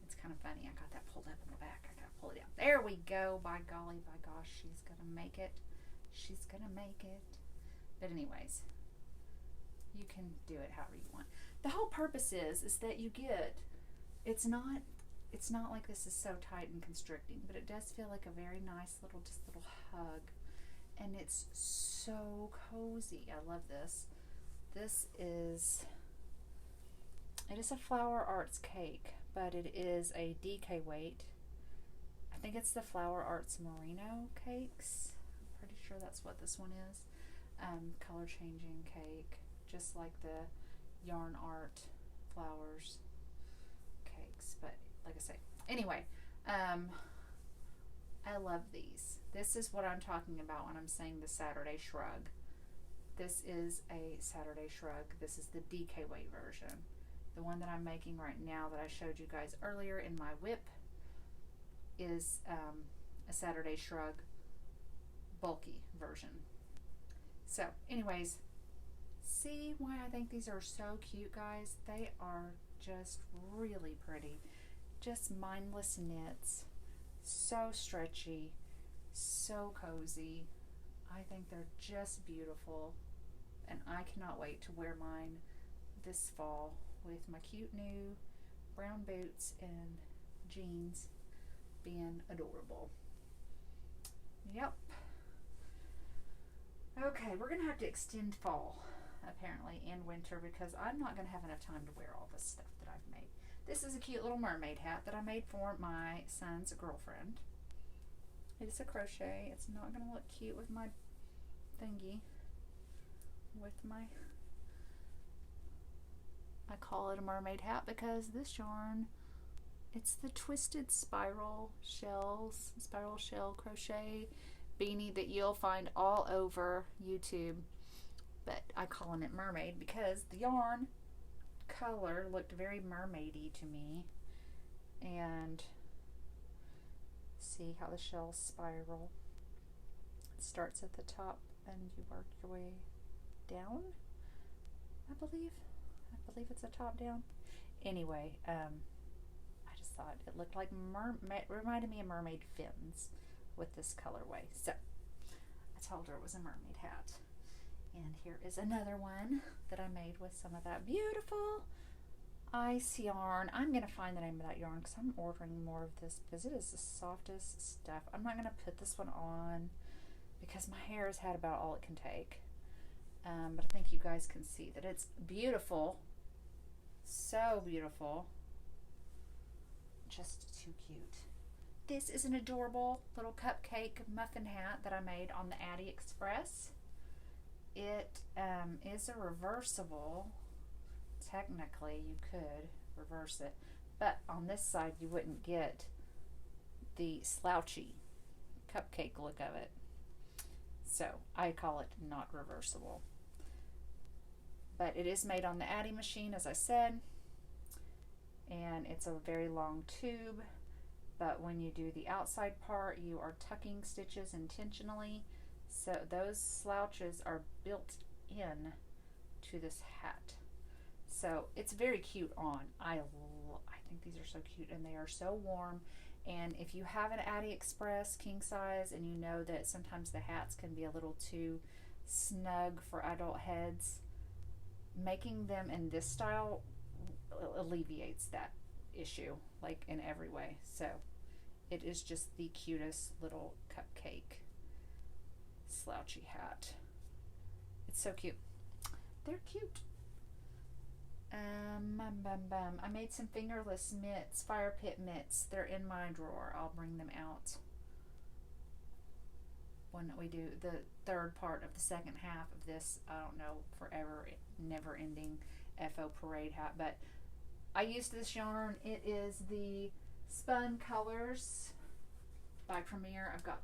it's kind of funny. I got that pulled up in the back. I got to pull it out. There we go. By golly, by gosh, she's going to make it. She's going to make it. But anyways, you can do it however you want. The whole purpose is that you get, it's not like this is so tight and constricting, but it does feel like a very nice little hug. And it's so cozy. I love this. It is a Flower Arts cake, but it is a DK weight. I think it's the Flower Arts Merino cakes. I'm pretty sure that's what this one is. Color changing cake, just like the Yarn Art Flowers cakes. But like I say, anyway, I love these. This is what I'm talking about when I'm saying the Saturday Shrug. This is a Saturday Shrug. This is the DK weight version. The one that I'm making right now that I showed you guys earlier in my whip is a Saturday Shrug bulky version. So anyways, see why I think these are so cute, guys? They are just really pretty. Just mindless knits. So stretchy. So cozy. I think they're just beautiful. And I cannot wait to wear mine this fall with my cute new brown boots and jeans, being adorable. Yep. Okay, we're gonna have to extend fall apparently and winter because I'm not gonna have enough time to wear all this stuff that I've made. This is a cute little mermaid hat that I made for my son's girlfriend. It's a crochet. It's not gonna look cute with my thingy, with my, I call it a mermaid hat because this yarn, it's the twisted spiral shell crochet beanie that you'll find all over YouTube, but I calling it mermaid because the yarn color looked very mermaidy to me. And see how the shells spiral. It starts at the top and you work your way down, I believe it's a top down. Anyway, I just thought it looked like reminded me of mermaid fins with this colorway. So I told her it was a mermaid hat. And here is another one that I made with some of that beautiful ice yarn. I'm going to find the name of that yarn because I'm ordering more of this because it is the softest stuff. I'm not going to put this one on because my hair has had about all it can take. But I think you guys can see that it's beautiful. So beautiful. Just too cute. This is an adorable little cupcake muffin hat that I made on the Addy Express. It is a reversible. Technically, you could reverse it, but on this side you wouldn't get the slouchy cupcake look of it. So I call it not reversible. But it is made on the Addy machine, as I said, and it's a very long tube. But when you do the outside part, you are tucking stitches intentionally, so those slouches are built in to this hat. So it's very cute on. I think these are so cute and they are so warm. And if you have an Addy Express king size and you know that sometimes the hats can be a little too snug for adult heads, making them in this style alleviates that issue, like in every way. So it is just the cutest little cupcake slouchy hat. It's so cute. They're cute. I made some fingerless mitts, fire pit mitts. They're in my drawer. I'll bring them out when we do the third part of the second half of this, I don't know, forever, never ending FO parade hat. But I used this yarn. It is the Spun Colors by Premier. I've got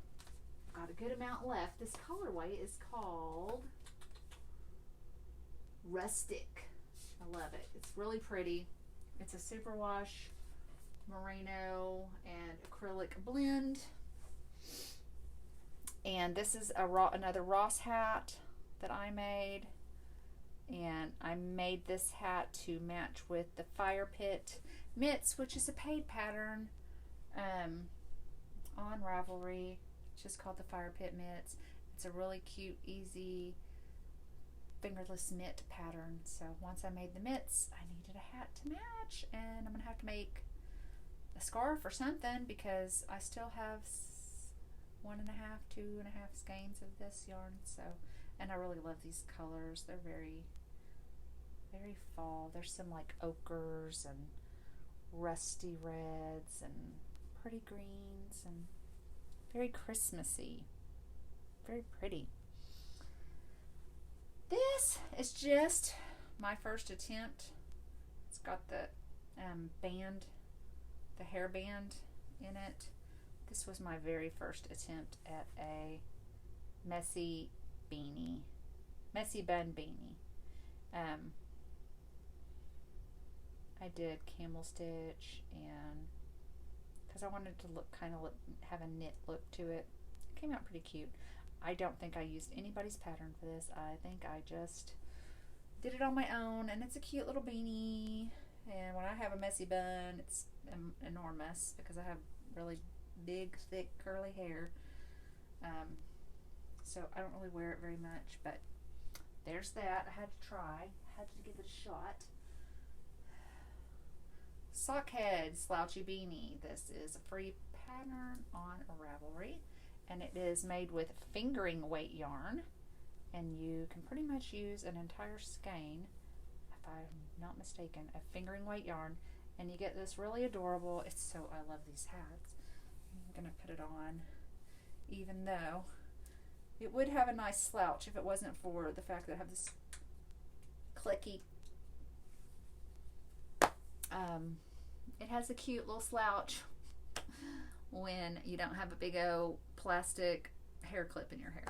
got a good amount left. This colorway is called Rustic. I love it. It's really pretty. It's a superwash merino and acrylic blend. And this is another Ross hat that I made. And I made this hat to match with the Fire Pit Mitts, which is a paid pattern on Ravelry. It's just called the Fire Pit Mitts. It's a really cute, easy, fingerless mitt pattern. So once I made the mitts, I needed a hat to match, and I'm going to have to make a scarf or something because I still have 1.5, 2.5 skeins of this yarn. So, and I really love these colors. They're very, very fall. There's some like ochres and rusty reds and pretty greens and very Christmassy. Very pretty. This is just my first attempt. It's got the band, the hairband in it. This was my very first attempt at a messy beanie, messy bun beanie. I did camel stitch, and because I wanted to look have a knit look to it. It came out pretty cute. I don't think I used anybody's pattern for this. I think I just did it on my own, and it's a cute little beanie. And when I have a messy bun, it's enormous because I have really big, thick, curly hair. So I don't really wear it very much, but there's that. I had to try. I had to give it a shot. Sockhead Slouchy Beanie. This is a free pattern on Ravelry, and it is made with fingering weight yarn, and you can pretty much use an entire skein, if I'm not mistaken, of fingering weight yarn, and you get this really adorable, I love these hats. I'm going to put it on, even though it would have a nice slouch if it wasn't for the fact that I have this clicky, it has a cute little slouch when you don't have a big old plastic hair clip in your hair.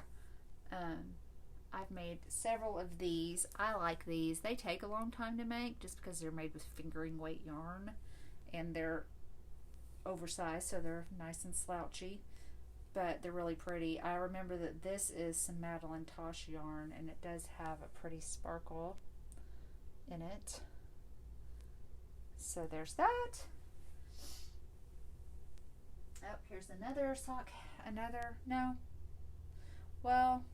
I've made several of these. I like these. They take a long time to make just because they're made with fingering weight yarn, and they're oversized, so they're nice and slouchy, but they're really pretty. I remember that this is some Madeline Tosh yarn, and it does have a pretty sparkle in it. So there's that. Oh, here's another sock. Well,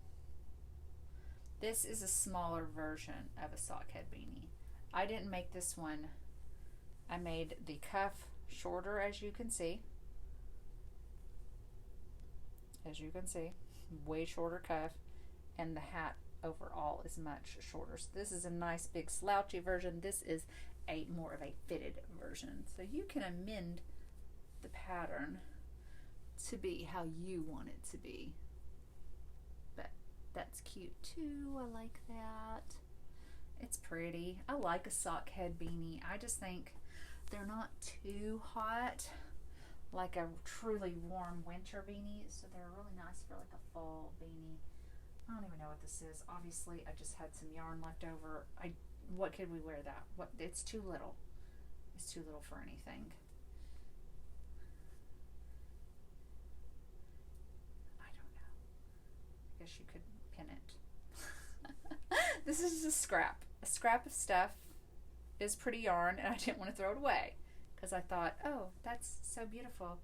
this is a smaller version of a sockhead beanie. I didn't make this one. I made the cuff shorter, as you can see. Way shorter cuff, and the hat overall is much shorter. So this is a nice big slouchy version. This is more of a fitted version. So you can amend the pattern to be how you want it to be. But that's cute too. I like that. It's pretty. I like a sock head beanie. I just think they're not too hot like a truly warm winter beanie, so they're really nice for like a fall beanie. I don't even know what this is. Obviously I just had some yarn left over. What could we wear that? It's too little. It's too little for anything. I don't know. I guess you could pin it. This is a scrap. A scrap of stuff is pretty yarn, and I didn't want to throw it away because I thought, oh, that's so beautiful.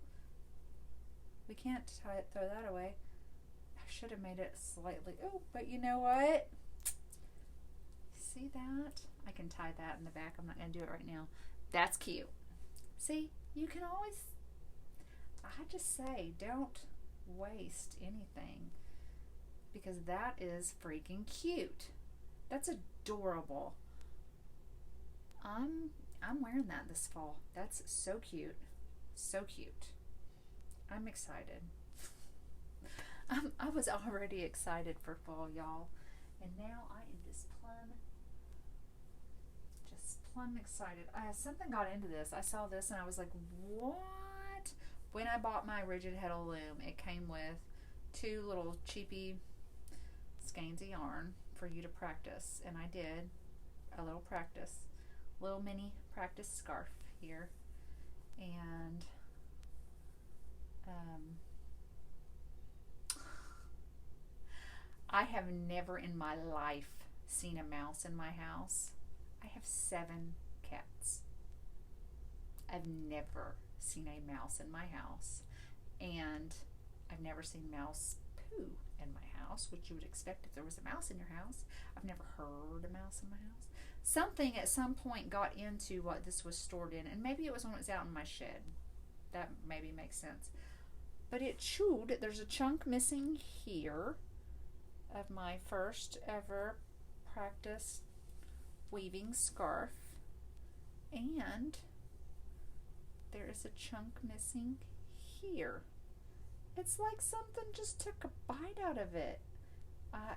We can't throw that away. I should have made it slightly. Oh, but you know what? See that? I can tie that in the back. I'm not going to do it right now. That's cute. See, you can always, I just say, don't waste anything because that is freaking cute. That's adorable. I'm wearing that this fall. That's so cute. So cute. I'm excited. I was already excited for fall, y'all. And now I am just plumb excited. Something got into this. I saw this and I was like, what? When I bought my rigid heddle loom, it came with 2 little cheapy skeins of yarn for you to practice, and I did a little practice, little mini practice scarf here, and I have never in my life seen a mouse in my house. I have 7 cats. I've never seen a mouse in my house, and I've never seen mouse poo in my house, which you would expect if there was a mouse in your house. I've never heard a mouse in my house. Something at some point got into what this was stored in, and maybe it was when it was out in my shed. That maybe makes sense. But it chewed. There's a chunk missing here of my first ever practice weaving scarf, and there is a chunk missing here. It's like something just took a bite out of it. I'm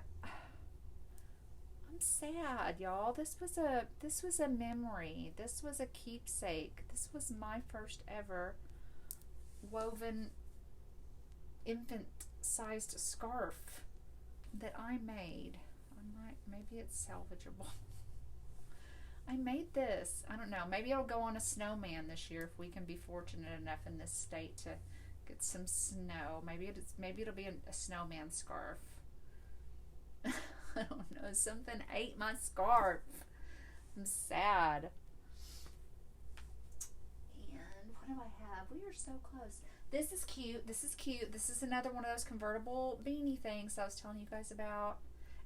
sad, y'all. This was a memory. This was a keepsake. This was my first ever woven infant-sized scarf that I made. Maybe it's salvageable. I made this. I don't know. Maybe I'll go on a snowman this year if we can be fortunate enough in this state to get some snow. Maybe it'll be a snowman scarf. I don't know. Something ate my scarf. I'm sad. And what do I have? We are so close. This is cute. This is cute. This is another one of those convertible beanie things I was telling you guys about.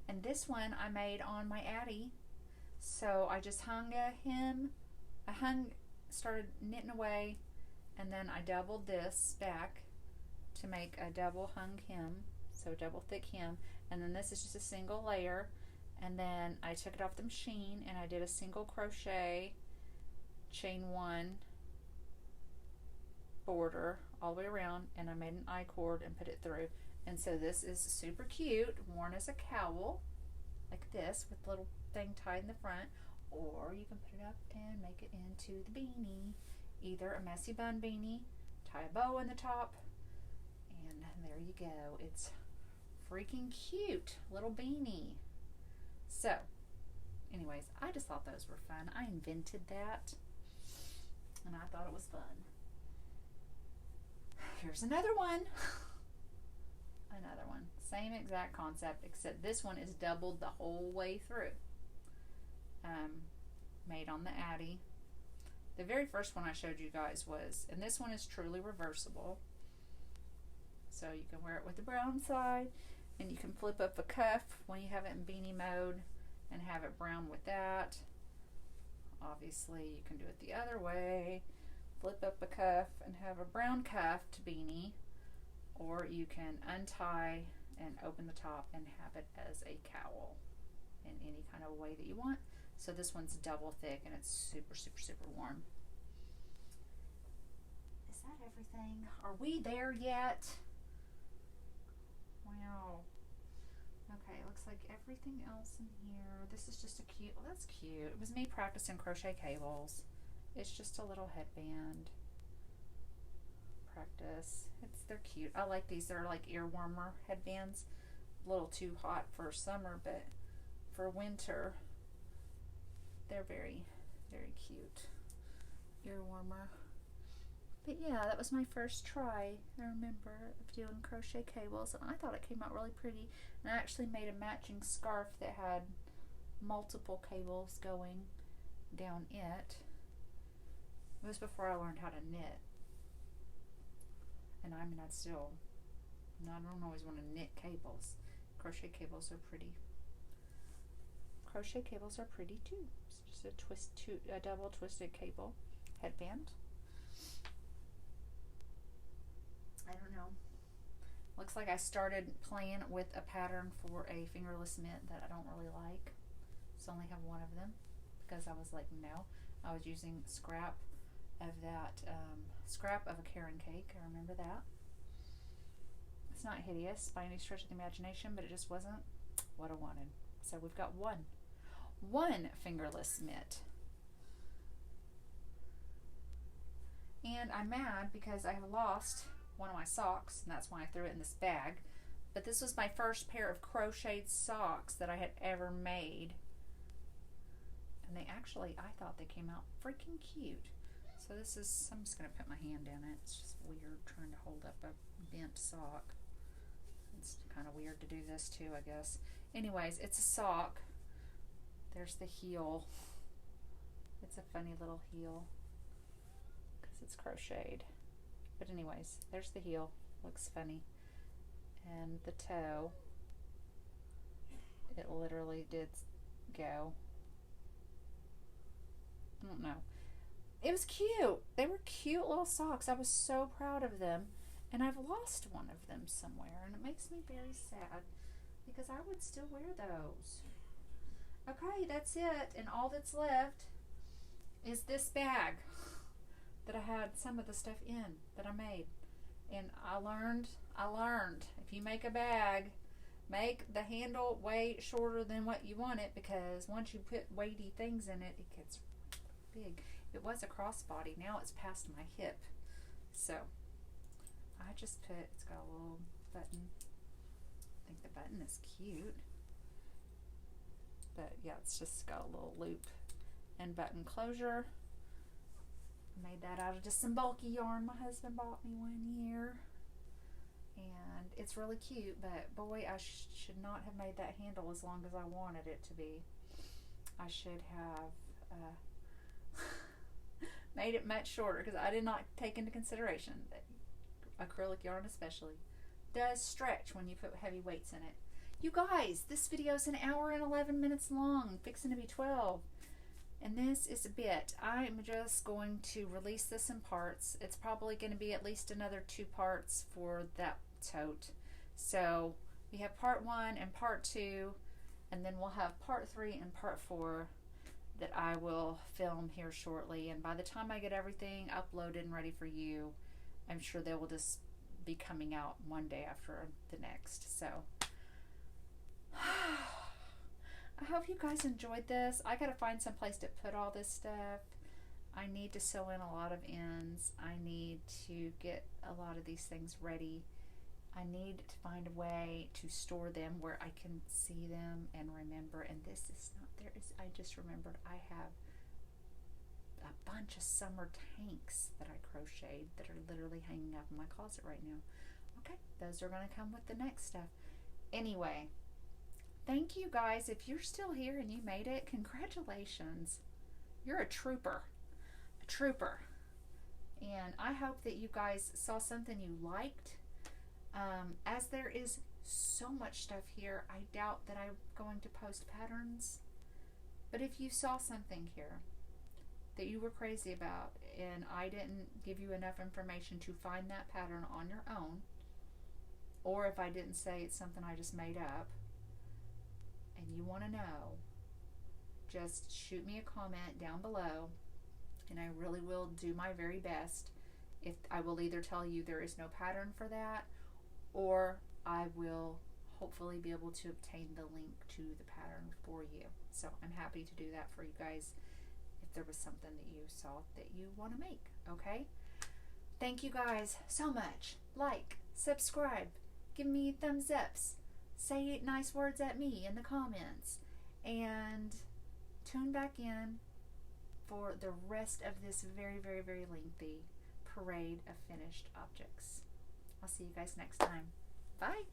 And this one I made on my Addie. So I just started knitting away, and then I doubled this back to make a double hung hem, so double thick hem, and then this is just a single layer, and then I took it off the machine and I did a single crochet chain 1 border all the way around, and I made an I-cord and put it through. And so this is super cute, worn as a cowl like this with little thing tied in the front, or you can put it up and make it into the beanie, either a messy bun beanie, tie a bow in the top, and there you go. It's freaking cute little beanie. So anyways, I just thought those were fun. I invented that and I thought it was fun. Here's another one. Another one, same exact concept, except this one is doubled the whole way through. Made on the Addie. The very first one I showed you guys was, and this one is truly reversible, so you can wear it with the brown side, and you can flip up a cuff when you have it in beanie mode and have it brown with that. Obviously you can do it the other way, flip up a cuff and have a brown cuffed beanie, or you can untie and open the top and have it as a cowl in any kind of way that you want. So this one's double thick and it's super, super, super warm. Is that everything? Are we there yet? Wow. Okay, looks like everything else in here. This is just a cute, well, that's cute. It was me practicing crochet cables. It's just a little headband practice. They're cute. I like these. They're like ear warmer headbands. A little too hot for summer, but for winter they're very, very cute. Ear warmer. But yeah, that was my first try, I remember, of doing crochet cables, and I thought it came out really pretty. And I actually made a matching scarf that had multiple cables going down it. It was before I learned how to knit. And I mean, I don't always want to knit cables. Crochet cables are pretty. Crochet cables are pretty too. It's just a double twisted cable headband. I don't know. Looks like I started playing with a pattern for a fingerless mitt that I don't really like. So I only have one of them because I was like, no. I was using scrap of that, scrap of a Karen cake. I remember that. It's not hideous by any stretch of the imagination, but it just wasn't what I wanted. So we've got one fingerless mitt. And I'm mad because I have lost one of my socks, and that's why I threw it in this bag. But this was my first pair of crocheted socks that I had ever made. And they actually, I thought they came out freaking cute. So this is, I'm just going to put my hand in it. It's just weird trying to hold up a bent sock. It's kind of weird to do this too, I guess. Anyways, it's a sock. There's the heel. It's a funny little heel because it's crocheted. But anyways, there's the heel. Looks funny. And the toe, it literally did go. I don't know. It was cute. They were cute little socks. I was so proud of them. And I've lost one of them somewhere. And it makes me very sad because I would still wear those. Okay, that's it. And all that's left is this bag that I had some of the stuff in that I made. And I learned, if you make a bag, make the handle way shorter than what you want it, because once you put weighty things in it, it gets big. It was a crossbody. Now it's past my hip. So I just put, it's got a little button. I think the button is cute. But yeah, it's just got a little loop and button closure. Made that out of just some bulky yarn my husband bought me one year. And it's really cute, but boy, I should not have made that handle as long as I wanted it to be. I should have made it much shorter, because I did not take into consideration that acrylic yarn especially does stretch when you put heavy weights in it. You guys, this video is an hour and 11 minutes long, fixing to be 12. And this is a bit. I'm just going to release this in parts. It's probably going to be at least another 2 parts for that tote. So we have part 1 and part 2, and then we'll have part 3 and part 4 that I will film here shortly. And by the time I get everything uploaded and ready for you, I'm sure they will just be coming out one day after the next. So I hope you guys enjoyed this. I gotta find some place to put all this stuff. I need to sew in a lot of ends. I need to get a lot of these things ready. I need to find a way to store them where I can see them and remember. And this is not there. I just remembered I have a bunch of summer tanks that I crocheted that are literally hanging up in my closet right now. Okay, those are gonna come with the next stuff. Anyway, thank you guys. If you're still here and you made it, congratulations. You're a trooper. A trooper. And I hope that you guys saw something you liked. As there is so much stuff here, I doubt that I'm going to post patterns. But if you saw something here that you were crazy about and I didn't give you enough information to find that pattern on your own, or if I didn't say it's something I just made up, and you want to know, just shoot me a comment down below, and I really will do my very best. If I will either tell you there is no pattern for that, or I will hopefully be able to obtain the link to the pattern for you. So I'm happy to do that for you guys if there was something that you saw that you want to make. Okay, thank you guys so much. Like, subscribe, give me thumbs ups, say nice words at me in the comments, and tune back in for the rest of this very, very, very lengthy parade of finished objects. I'll see you guys next time. Bye.